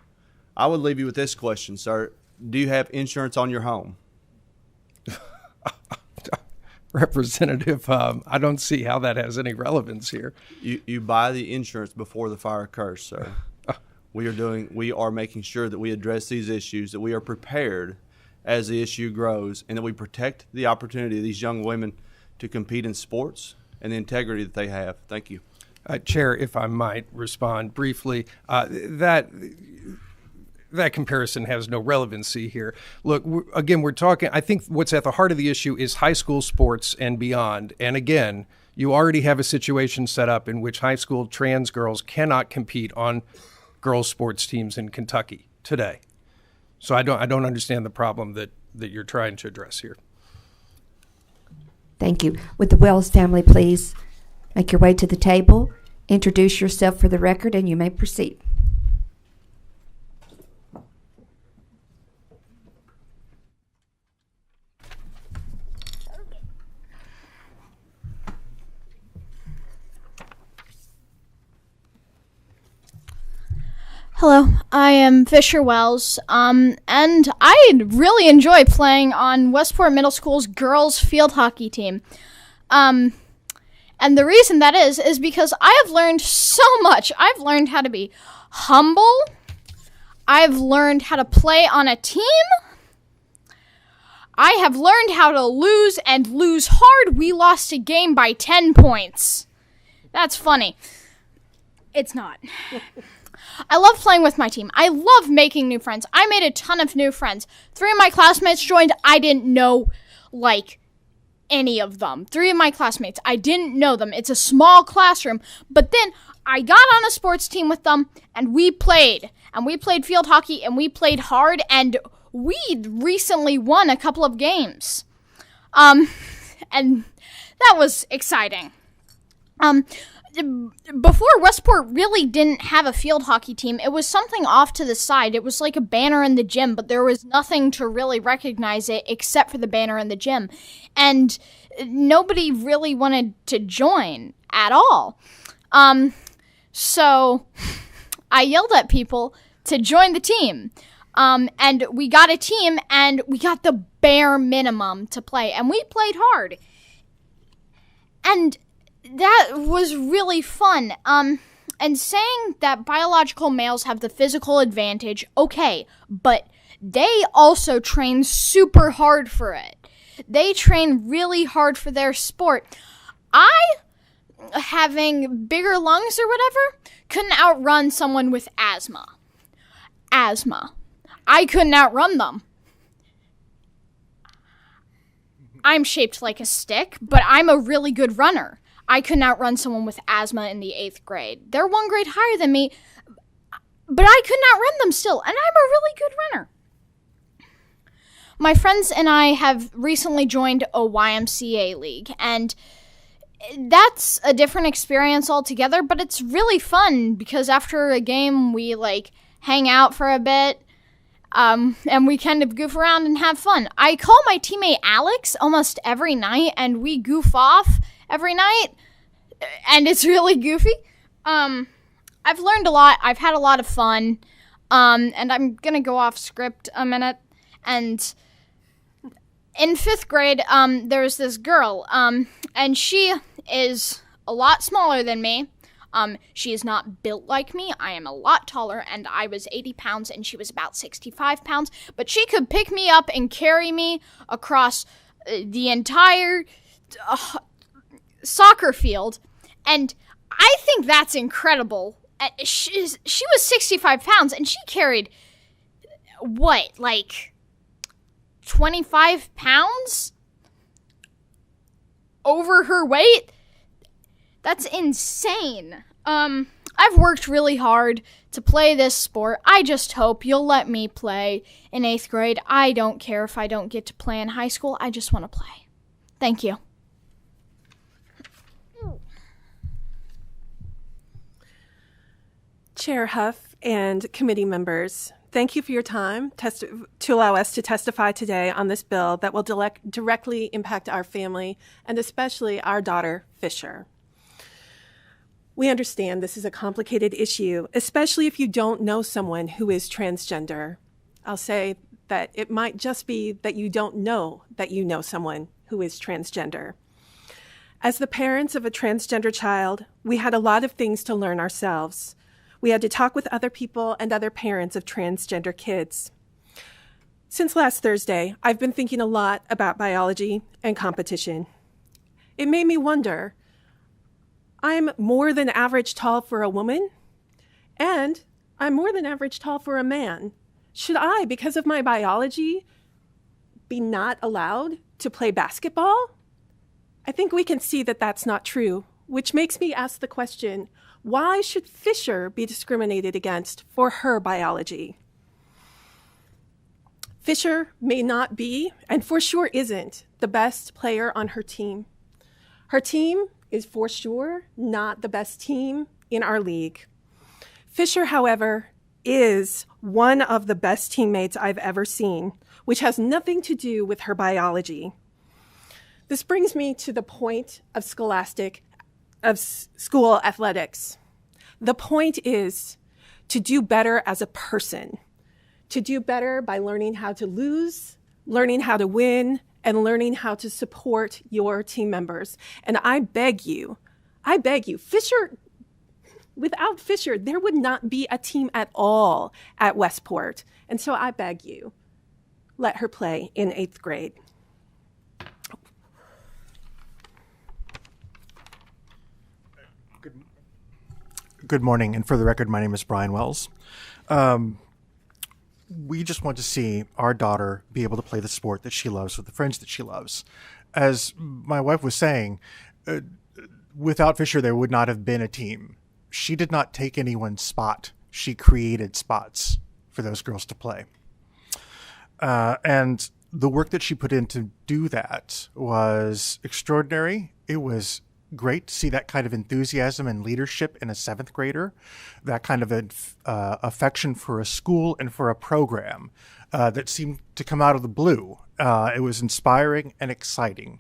I would leave you with this question, sir. Do you have insurance on your home? Representative, I don't see how that has any relevance here. You buy the insurance before the fire occurs, sir. We are making sure that we address these issues, that we are prepared, as the issue grows, and that we protect the opportunity of these young women to compete in sports and the integrity that they have. Thank you. Chair, if I might respond briefly, that comparison has no relevancy here. Look, we're talking, I think what's at the heart of the issue is high school sports and beyond. And again, you already have a situation set up in which high school trans girls cannot compete on girls' sports teams in Kentucky today. So I don't understand the problem that you're trying to address here. Thank you. Would the Wells family please make your way to the table, introduce yourself for the record, and you may proceed. Hello, I am Fisher Wells, and I really enjoy playing on Westport Middle School's girls field hockey team. And the reason that is because I have learned so much. I've learned how to be humble. I've learned how to play on a team. I have learned how to lose and lose hard. We lost a game by 10 points. That's funny. It's not. I love playing with my team. I love making new friends. I made a ton of new friends. 3 of my classmates joined. I didn't know, any of them. 3 of my classmates, I didn't know them. It's a small classroom. But then I got on a sports team with them, and we played. And we played field hockey, and we played hard, and we recently won a couple of games. And that was exciting. Before, Westport really didn't have a field hockey team. It was something off to the side. It was like a banner in the gym, but there was nothing to really recognize it except for the banner in the gym. And nobody really wanted to join at all. So I yelled at people to join the team. And we got a team, and we got the bare minimum to play. And we played hard. And that was really fun. And saying that biological males have the physical advantage, okay, but they also train super hard for it. They train really hard for their sport. I, having bigger lungs or whatever, couldn't outrun someone with asthma. I couldn't outrun them. I'm shaped like a stick, but I'm a really good runner. I couldn't outrun someone with asthma in the 8th grade. They're 1 grade higher than me, but I couldn't outrun them still, and I'm a really good runner. My friends and I have recently joined a YMCA league, and that's a different experience altogether, but it's really fun because after a game we hang out for a bit, and we kind of goof around and have fun. I call my teammate Alex almost every night, and we goof off every night, and it's really goofy. I've learned a lot. I've had a lot of fun, and I'm gonna go off script a minute. And in 5th grade, there's this girl, and she is a lot smaller than me. She is not built like me. I am a lot taller, and I was 80 pounds, and she was about 65 pounds. But she could pick me up and carry me across the entire soccer field, and I think that's incredible. She was 65 pounds, and she carried, 25 pounds over her weight? That's insane. I've worked really hard to play this sport. I just hope you'll let me play in 8th grade. I don't care if I don't get to play in high school. I just want to play. Thank you. Chair Huff and committee members, thank you for your time to allow us to testify today on this bill that will directly impact our family and especially our daughter, Fisher. We understand this is a complicated issue, especially if you don't know someone who is transgender. I'll say that it might just be that you don't know that you know someone who is transgender. As the parents of a transgender child, we had a lot of things to learn ourselves. We had to talk with other people and other parents of transgender kids. Since last Thursday, I've been thinking a lot about biology and competition. It made me wonder, I'm more than average tall for a woman, and I'm more than average tall for a man. Should I, because of my biology, be not allowed to play basketball? I think we can see that that's not true, which makes me ask the question, why should Fisher be discriminated against for her biology? Fisher may not be, and for sure isn't, the best player on her team. Her team is for sure not the best team in our league. Fisher, however, is one of the best teammates I've ever seen, which has nothing to do with her biology. This brings me to the point of school athletics. The point is to do better as a person, to do better by learning how to lose, learning how to win, and learning how to support your team members. And I beg you, Fisher, without Fisher, there would not be a team at all at Westport. And so I beg you, let her play in 8th grade. Good morning, and for the record, my name is Brian Wells. We just want to see our daughter be able to play the sport that she loves with the friends that she loves. As my wife was saying, without Fisher, there would not have been a team. She did not take anyone's spot. She created spots for those girls to play. And the work that she put in to do that was extraordinary. It was great to see that kind of enthusiasm and leadership in a 7th grader, that kind of affection for a school and for a program that seemed to come out of the blue. It was inspiring and exciting.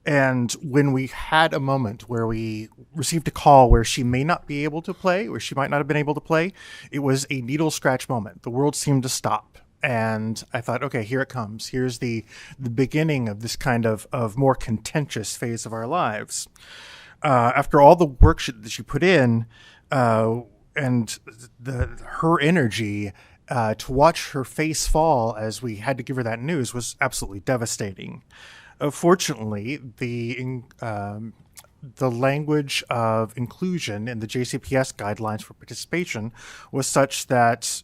And when we had a moment where we received a call where she may not be able to play, or she might not have been able to play, it was a needle scratch moment. The world seemed to stop. And I thought, okay, here it comes. Here's the beginning of this kind of more contentious phase of our lives. After all the work that she put in, and her energy, to watch her face fall as we had to give her that news was absolutely devastating. Fortunately, the language of inclusion in the JCPS guidelines for participation was such that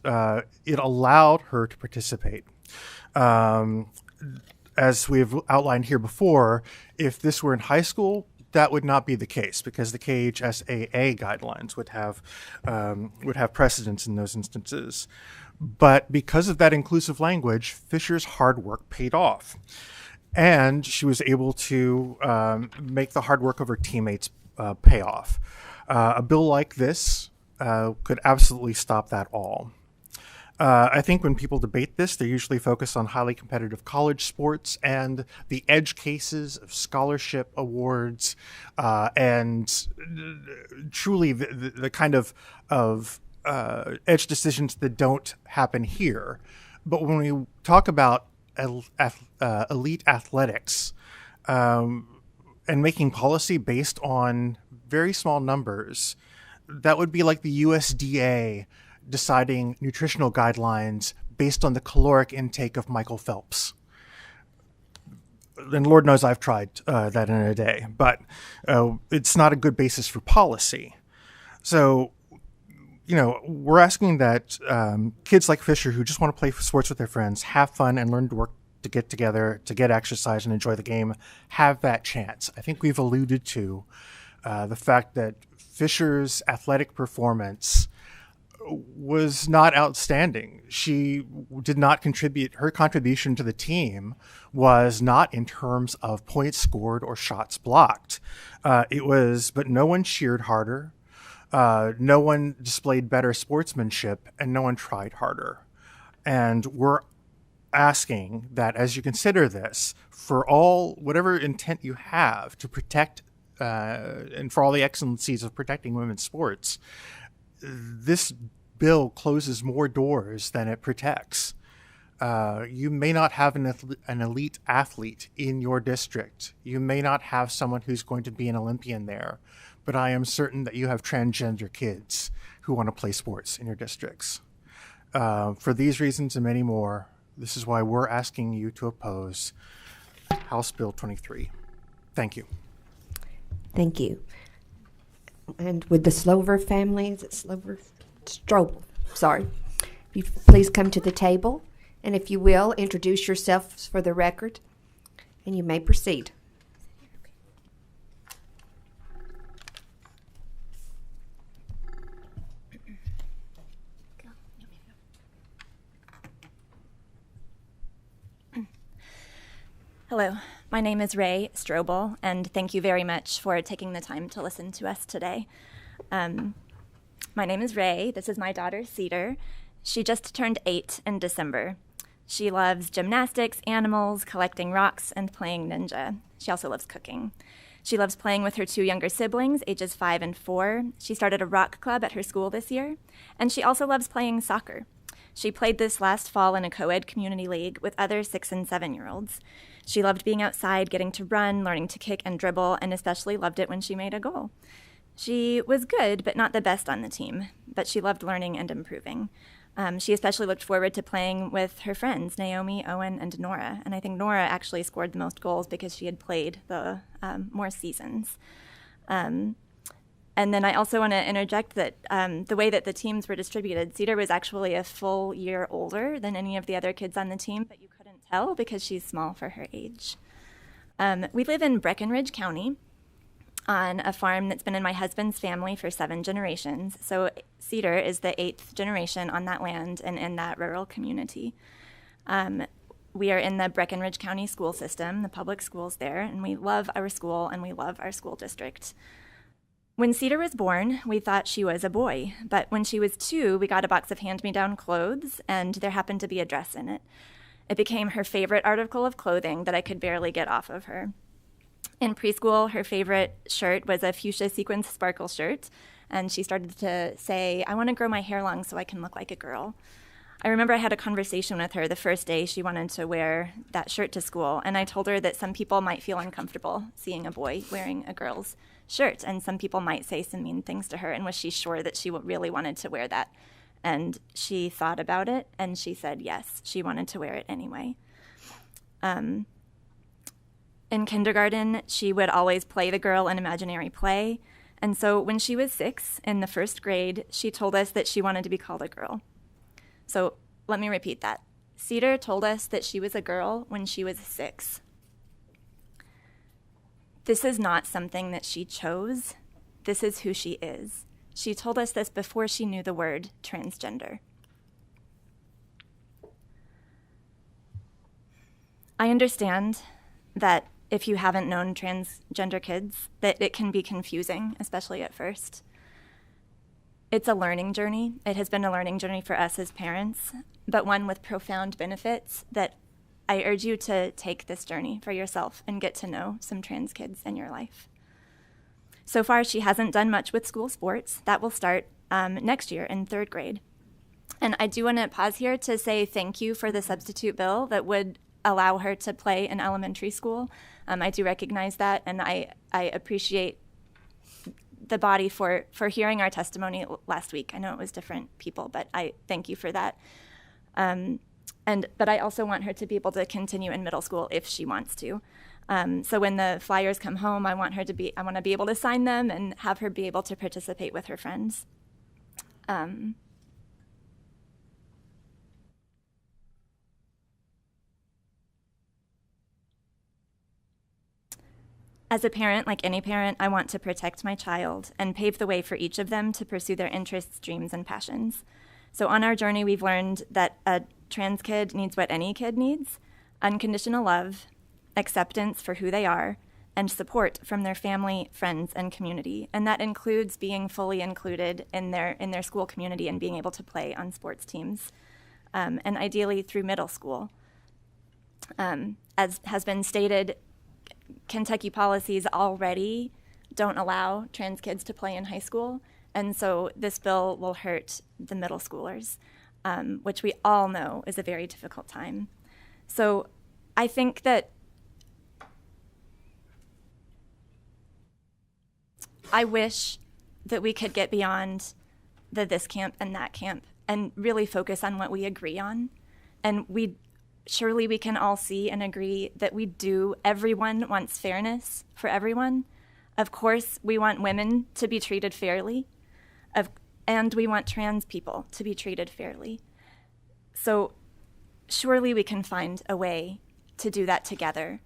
it allowed her to participate. As we've outlined here before, if this were in high school, that would not be the case because the KHSAA guidelines would have precedence in those instances. But because of that inclusive language, Fisher's hard work paid off. And she was able to make the hard work of her teammates pay off. A bill like this could absolutely stop that all. I think when people debate this, they usually focus on highly competitive college sports and the edge cases of scholarship awards and truly the kind of edge decisions that don't happen here. But when we talk about elite athletics and making policy based on very small numbers, that would be like the USDA deciding nutritional guidelines based on the caloric intake of Michael Phelps. And Lord knows I've tried that in a day, but it's not a good basis for policy. So, we're asking that kids like Fisher who just want to play sports with their friends, have fun and learn to work to get together, to get exercise and enjoy the game, have that chance. I think we've alluded to the fact that Fisher's athletic performance was not outstanding. She did not contribute. Her contribution to the team was not in terms of points scored or shots blocked. But no one cheered harder. No one displayed better sportsmanship, and no one tried harder. And we're asking that as you consider this, for whatever intent you have to protect and for all the excellencies of protecting women's sports, this bill closes more doors than it protects. You may not have an elite athlete in your district. You may not have someone who's going to be an Olympian there, but I am certain that you have transgender kids who want to play sports in your districts. For these reasons and many more, this is why we're asking you to oppose House Bill 23. Thank you. Thank you. And with the Slover family, is it Slover? Strobel, sorry. If you please come to the table, and if you will, introduce yourselves for the record, and you may proceed. Hello, my name is Ray Strobel, and thank you very much for taking the time to listen to us today. My name is Ray. This is my daughter, Cedar. She just turned 8 in December. She loves gymnastics, animals, collecting rocks, and playing ninja. She also loves cooking. She loves playing with her 2 younger siblings, ages 5 and 4. She started a rock club at her school this year, and she also loves playing soccer. She played this last fall in a co-ed community league with other 6 and 7-year-olds. She loved being outside, getting to run, learning to kick and dribble, and especially loved it when she made a goal. She was good, but not the best on the team, but she loved learning and improving. She especially looked forward to playing with her friends, Naomi, Owen, and Nora. And I think Nora actually scored the most goals because she had played the more seasons. And then I also want to interject that the way that the teams were distributed, Cedar was actually a full year older than any of the other kids on the team, but you couldn't tell because she's small for her age. We live in Breckenridge County on a farm that's been in my husband's family for 7 generations. So Cedar is the 8th generation on that land and in that rural community. We are in the Breckenridge County school system, the public schools there, and we love our school and we love our school district. When Cedar was born, we thought she was a boy, but when she was 2, we got a box of hand-me-down clothes, and there happened to be a dress in it. It became her favorite article of clothing that I could barely get off of her. In preschool, her favorite shirt was a fuchsia sequins sparkle shirt, and she started to say, "I want to grow my hair long so I can look like a girl." I remember I had a conversation with her the first day she wanted to wear that shirt to school, and I told her that some people might feel uncomfortable seeing a boy wearing a girl's shirt, and some people might say some mean things to her, and was she sure that she really wanted to wear that? And she thought about it, and she said yes, she wanted to wear it anyway. In kindergarten, she would always play the girl in imaginary play, and so when she was 6, in the 1st grade, she told us that she wanted to be called a girl. So let me repeat that. Cedar told us that she was a girl when she was 6. This is not something that she chose. This is who she is. She told us this before she knew the word transgender. I understand that if you haven't known transgender kids, that it can be confusing, especially at first. It's a learning journey. It has been a learning journey for us as parents, but one with profound benefits that I urge you to take this journey for yourself and get to know some trans kids in your life. So far, she hasn't done much with school sports. That will start next year in 3rd grade. And I do want to pause here to say thank you for the substitute bill that would allow her to play in elementary school. I do recognize that, and I appreciate the body for hearing our testimony last week. I know it was different people, but I thank you for that. But I also want her to be able to continue in middle school if she wants to. So when the flyers come home, I want to be able to sign them and have her be able to participate with her friends. As a parent, like any parent, I want to protect my child and pave the way for each of them to pursue their interests, dreams, and passions. So on our journey, we've learned that a trans kid needs what any kid needs: unconditional love, acceptance for who they are, and support from their family, friends, and community. And that includes being fully included in their school community and being able to play on sports teams, and ideally through middle school. As has been stated, Kentucky policies already don't allow trans kids to play in high school, and so this bill will hurt the middle schoolers, which we all know is a very difficult time. So I think that I wish that we could get beyond the this camp and that camp and really focus on what we agree on. And surely we can all see and agree that everyone wants fairness for everyone. Of course, we want women to be treated fairly, and we want trans people to be treated fairly. So surely we can find a way to do that together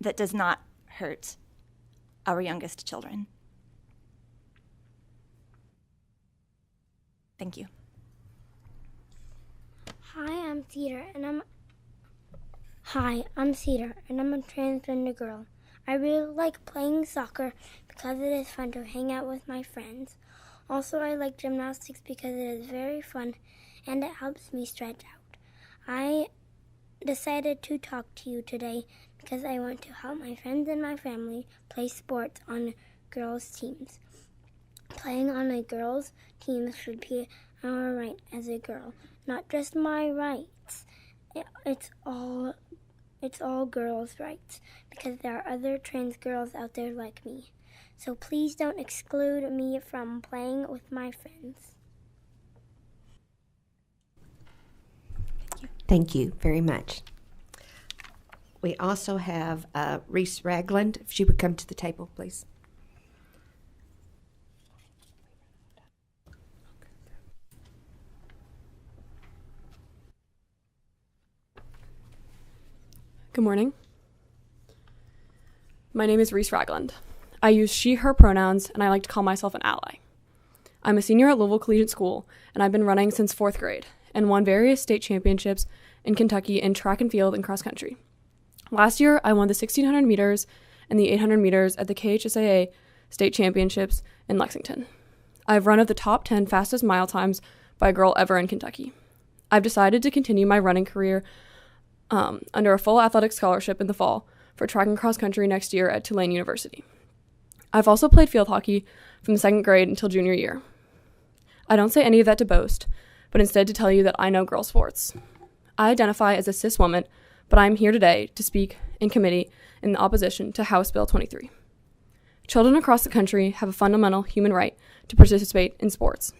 that does not hurt our youngest children. Thank you. Hi, I'm Cedar, and I'm a transgender girl. I really like playing soccer because it is fun to hang out with my friends. Also, I like gymnastics because it is very fun and it helps me stretch out. I decided to talk to you today because I want to help my friends and my family play sports on girls' teams. Playing on a girls' team should be our right as a girl, not just my rights. It's all girls' rights because there are other trans girls out there like me. So please don't exclude me from playing with my friends. Thank you very much. We also have Reese Ragland. If she would come to the table, please. Good morning. My name is Reese Ragland. I use she, her pronouns, and I like to call myself an ally. I'm a senior at Louisville Collegiate School, and I've been running since 4th grade and won various state championships in Kentucky in track and field and cross country. Last year, I won the 1,600 meters and the 800 meters at the KHSAA state championships in Lexington. I've run of the top 10 fastest mile times by a girl ever in Kentucky. I've decided to continue my running career under a full athletic scholarship in the fall for track and cross country next year at Tulane University. I've also played field hockey from the 2nd grade until junior year. I don't say any of that to boast, but instead to tell you that I know girl sports. I identify as a cis woman, but I am here today to speak in committee in opposition to House Bill 23. Children across the country have a fundamental human right to participate in sports.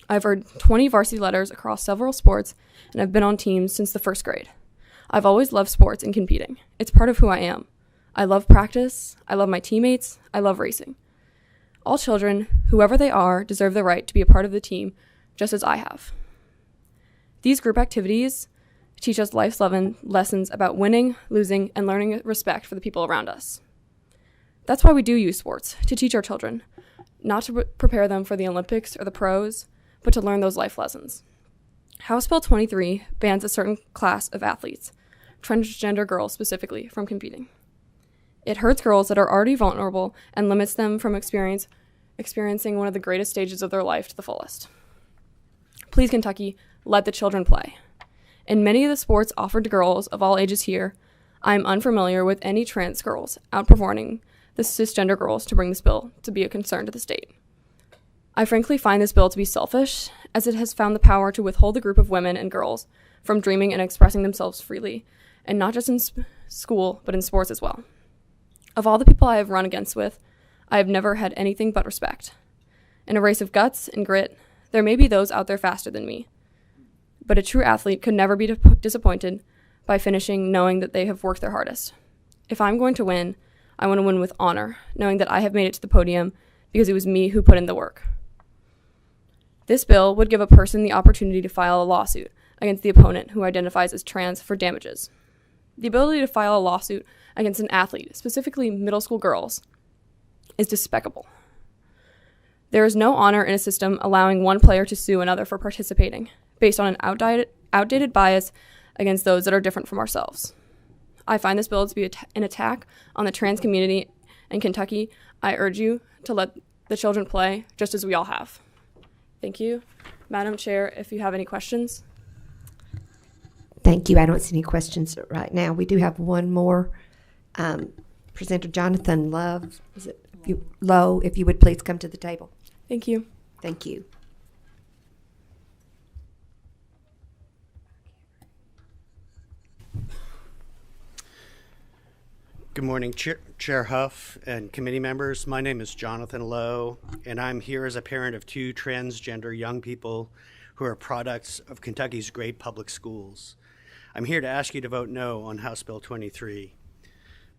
I've earned 20 varsity letters across several sports, and I've been on teams since the 1st grade. I've always loved sports and competing. It's part of who I am. I love practice, I love my teammates, I love racing. All children, whoever they are, deserve the right to be a part of the team, just as I have. These group activities teach us life's lessons about winning, losing, and learning respect for the people around us. That's why we do use sports, to teach our children, not to prepare them for the Olympics or the pros, but to learn those life lessons. House Bill 23 bans a certain class of athletes, transgender girls specifically, from competing. It hurts girls that are already vulnerable and limits them from experiencing one of the greatest stages of their life to the fullest. Please, Kentucky, let the children play. In many of the sports offered to girls of all ages here, I am unfamiliar with any trans girls outperforming the cisgender girls to bring this bill to be a concern to the state. I frankly find this bill to be selfish, as it has found the power to withhold a group of women and girls from dreaming and expressing themselves freely, and not just in school, but in sports as well. Of all the people I have run against with, I have never had anything but respect. In a race of guts and grit, there may be those out there faster than me, but a true athlete could never be disappointed by finishing knowing that they have worked their hardest. If I'm going to win, I want to win with honor, knowing that I have made it to the podium because it was me who put in the work. This bill would give a person the opportunity to file a lawsuit against the opponent who identifies as trans for damages. The ability to file a lawsuit against an athlete, specifically middle school girls, is despicable. There is no honor in a system allowing one player to sue another for participating, based on an outdated bias against those that are different from ourselves. I find this bill to be an attack on the trans community in Kentucky. I urge you to let the children play, just as we all have. Thank you. Madam Chair, if you have any questions. Thank you. I don't see any questions right now. We do have one more. Presenter Jonathan Love, Lowe, if you would please come to the table. Thank you. Thank you. Good morning, Chair Huff and committee members. My name is Jonathan Lowe, and I'm here as a parent of 2 transgender young people who are products of Kentucky's great public schools. I'm here to ask you to vote no on House Bill 23.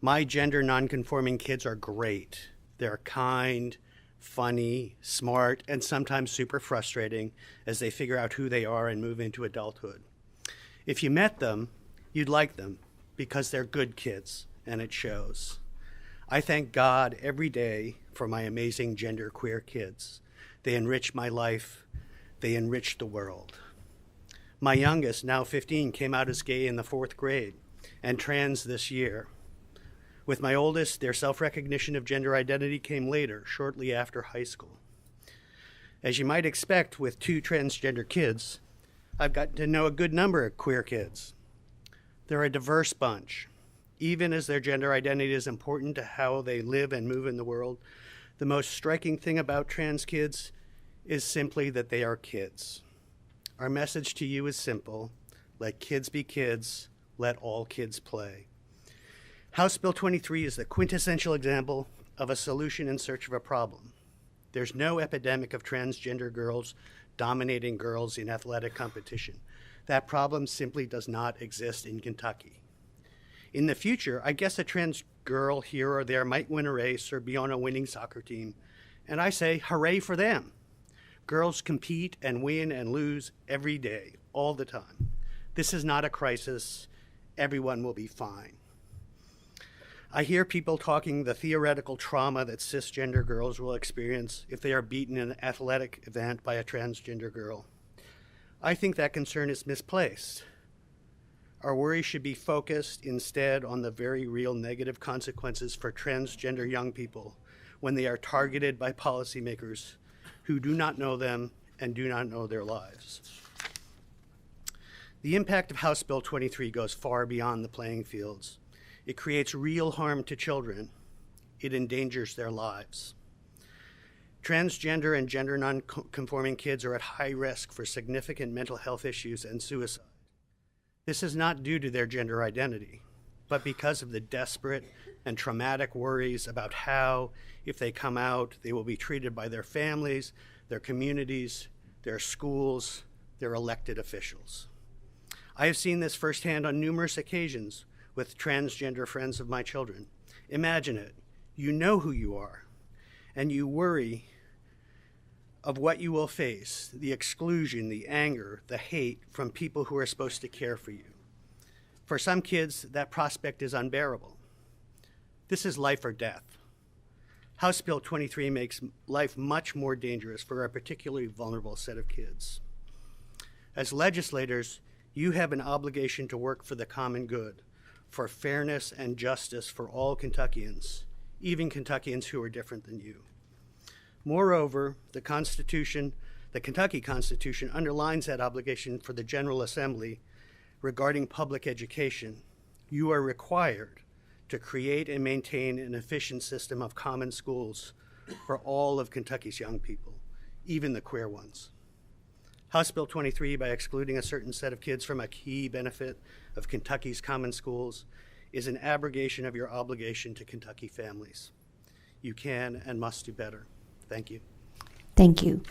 My gender nonconforming kids are great. They're kind, funny, smart, and sometimes super frustrating as they figure out who they are and move into adulthood. If you met them, you'd like them because they're good kids, and it shows. I thank God every day for my amazing genderqueer kids. They enrich my life. They enrich the world. My youngest, now 15, came out as gay in the 4th grade and trans this year. With my oldest, their self-recognition of gender identity came later, shortly after high school. As you might expect with 2 transgender kids, I've gotten to know a good number of queer kids. They're a diverse bunch. Even as their gender identity is important to how they live and move in the world, the most striking thing about trans kids is simply that they are kids. Our message to you is simple. Let kids be kids. Let all kids play. House Bill 23 is the quintessential example of a solution in search of a problem. There's no epidemic of transgender girls dominating girls in athletic competition. That problem simply does not exist in Kentucky. In the future, I guess a trans girl here or there might win a race or be on a winning soccer team, and I say hooray for them. Girls compete and win and lose every day, all the time. This is not a crisis. Everyone will be fine. I hear people talking the theoretical trauma that cisgender girls will experience if they are beaten in an athletic event by a transgender girl. I think that concern is misplaced. Our worry should be focused instead on the very real negative consequences for transgender young people when they are targeted by policymakers who do not know them and do not know their lives. The impact of House Bill 23 goes far beyond the playing fields. It creates real harm to children. It endangers their lives. Transgender and gender non-conforming kids are at high risk for significant mental health issues and suicide. This is not due to their gender identity, but because of the desperate and traumatic worries about how, if they come out, they will be treated by their families, their communities, their schools, their elected officials. I have seen this firsthand on numerous occasions with transgender friends of my children. Imagine it. You know who you are, and you worry of what you will face, the exclusion, the anger, the hate from people who are supposed to care for you. For some kids, that prospect is unbearable. This is life or death. House Bill 23 makes life much more dangerous for a particularly vulnerable set of kids. As legislators, you have an obligation to work for the common good, for fairness and justice for all Kentuckians, even Kentuckians who are different than you. Moreover, the Kentucky Constitution underlines that obligation for the General Assembly regarding public education. You are required to create and maintain an efficient system of common schools for all of Kentucky's young people, even the queer ones. House Bill 23, by excluding a certain set of kids from a key benefit of Kentucky's common schools, is an abrogation of your obligation to Kentucky families. You can and must do better. Thank you. Thank you.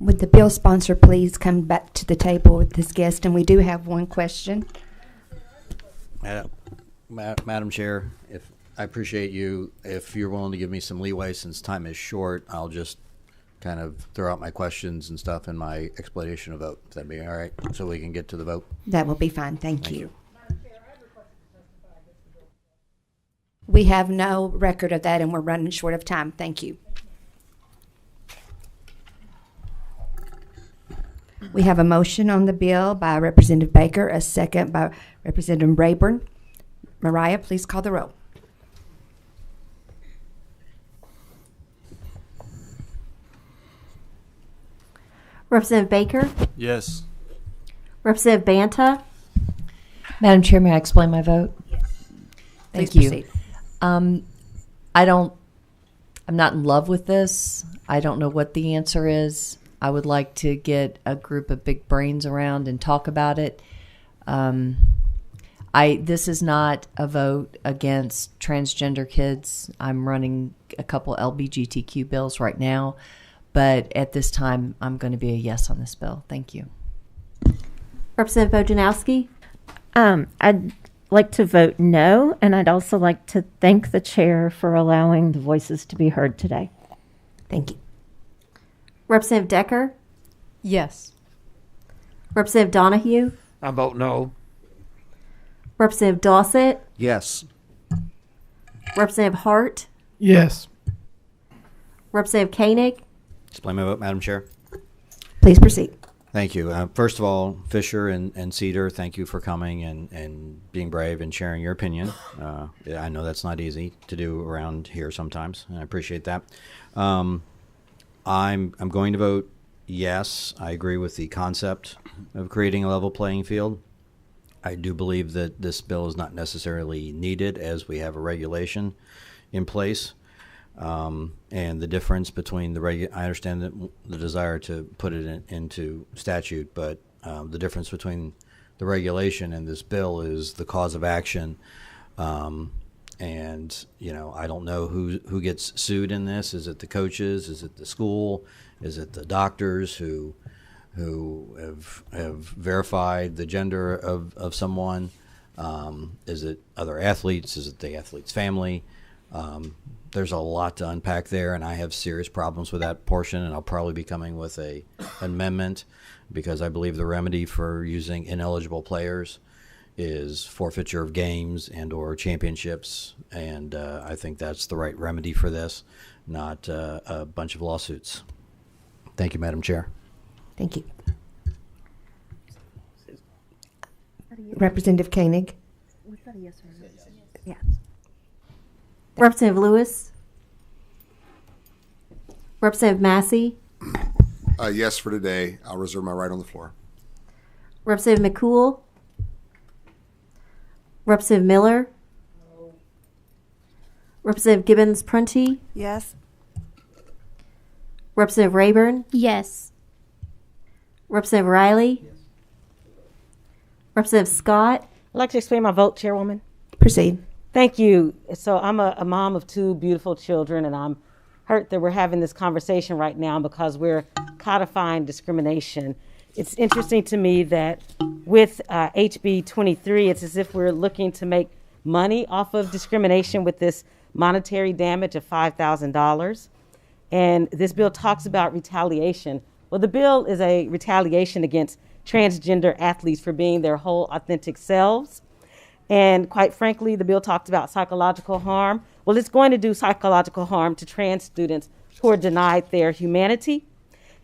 Would the bill sponsor please come back to the table with this guest? And we do have one question. Madam Chair, I appreciate you. If you're willing to give me some leeway since time is short, I'll just kind of throw out my questions and stuff in my explanation of vote. If that'd be all right, so we can get to the vote. That will be fine. Thank you. We have no record of that, and we're running short of time. Thank you. We have a motion on the bill by Representative Baker, a second by Representative Rayburn. Mariah, please call the roll. Representative Baker? Yes. Representative Banta? Madam Chair, may I explain my vote? Please Thank you. proceed. I'm not in love with this. I don't know what the answer is. I would like to get a group of big brains around and talk about it. This is not a vote against transgender kids. I'm running a couple LGBTQ bills right now, but at this time, I'm going to be a yes on this bill. Thank you. Representative Bojanowski? I'd like to vote no, and I'd also like to thank the chair for allowing the voices to be heard today. Thank you. Representative Decker? Yes. Representative Donahue? I vote no. Representative Dossett? Yes. Representative Hart? Yes. Representative Koenig? Explain my vote, Madam Chair. Please proceed. Thank you. First of all, Fisher and Cedar, thank you for coming and being brave and sharing your opinion. I know that's not easy to do around here sometimes, and I appreciate that. I'm going to vote yes. I agree with the concept of creating a level playing field. I do believe that this bill is not necessarily needed as we have a regulation in place. And the difference between I understand that the desire to put it into statute, but the difference between the regulation and this bill is the cause of action. And I don't know who gets sued in this. Is it the coaches? Is it the school? Is it the doctors who have verified the gender of someone? Is it other athletes? Is it the athlete's family? There's a lot to unpack there, and I have serious problems with that portion, and I'll probably be coming with an amendment because I believe the remedy for using ineligible players is forfeiture of games and or championships, and I think that's the right remedy for this, not a bunch of lawsuits. Thank you, Madam Chair. Thank you. Representative Koenig? Was that a yes or no? Yeah. Representative Lewis? Representative Massey? Yes for today. I'll reserve my right on the floor. Representative McCool? Representative Miller? No. Representative Gibbons-Prunty? Yes. Representative Rayburn? Yes. Representative Riley? Yes. Representative Scott? I'd like to explain my vote, Chairwoman. Proceed. Thank you. So I'm a mom of two beautiful children, and I'm hurt that we're having this conversation right now because we're codifying discrimination. It's interesting to me that with HB 23, it's as if we're looking to make money off of discrimination with this monetary damage of $5,000. And this bill talks about retaliation. Well, the bill is a retaliation against transgender athletes for being their whole authentic selves. And quite frankly, the bill talked about psychological harm. Well, it's going to do psychological harm to trans students who are denied their humanity.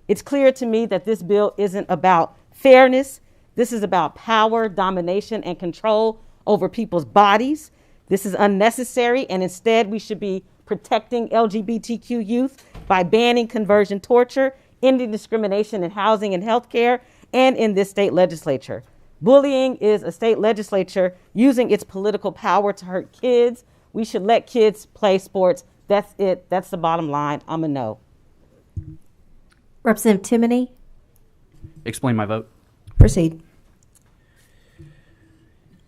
It's clear to me that this bill isn't about fairness. This is about power, domination, and control over people's bodies. This is unnecessary, and instead we should be protecting LGBTQ youth by banning conversion torture, ending discrimination in housing and healthcare, and in this state legislature. Bullying is a state legislature using its political power to hurt kids. We should let kids play sports. That's it. That's the bottom line. I'm a no. Representative Timoney? Explain my vote. Proceed.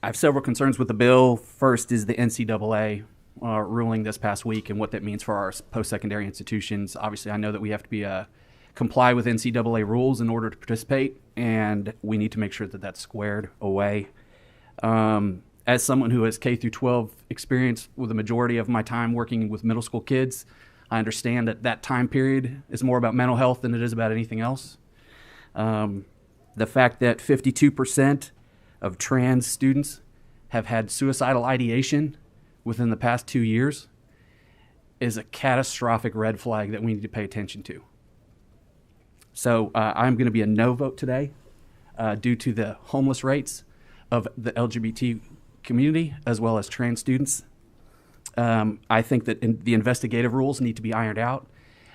I have several concerns with the bill. First is the NCAA ruling this past week and what that means for our post-secondary institutions. Obviously, I know that we have to be comply with NCAA rules in order to participate, and we need to make sure that that's squared away. As someone who has K through 12 experience with the majority of my time working with middle school kids, I understand that that time period is more about mental health than it is about anything else. The fact that 52% of trans students have had suicidal ideation within the past 2 years is a catastrophic red flag that we need to pay attention to. So I'm going to be a no vote today due to the homeless rates of the LGBT community as well as trans students. I think that the investigative rules need to be ironed out.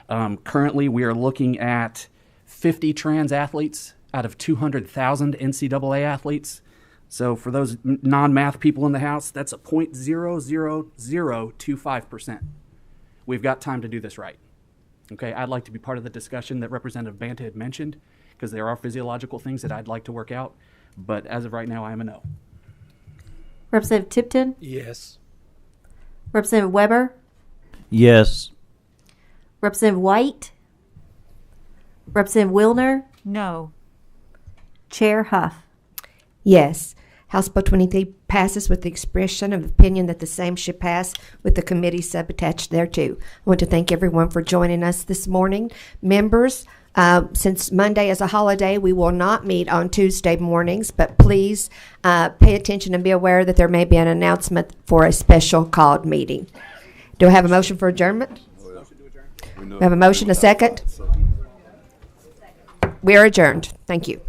Currently, we are looking at 50 trans athletes out of 200,000 NCAA athletes. So for those non-math people in the house, that's a 0.00025%. We've got time to do this right. Okay, I'd like to be part of the discussion that Representative Banta had mentioned because there are physiological things that I'd like to work out. But as of right now, I am a no. Representative Tipton? Yes. Representative Weber? Yes. Representative White? Representative Wilner? No. Chair Huff? Yes. House Bill 23 passes with the expression of opinion that the same should pass with the committee subattached thereto. I want to thank everyone for joining us this morning. Members, since Monday is a holiday, we will not meet on Tuesday mornings, but please pay attention and be aware that there may be an announcement for a special called meeting. Do I have a motion for adjournment? We have a motion, a second? We are adjourned. Thank you.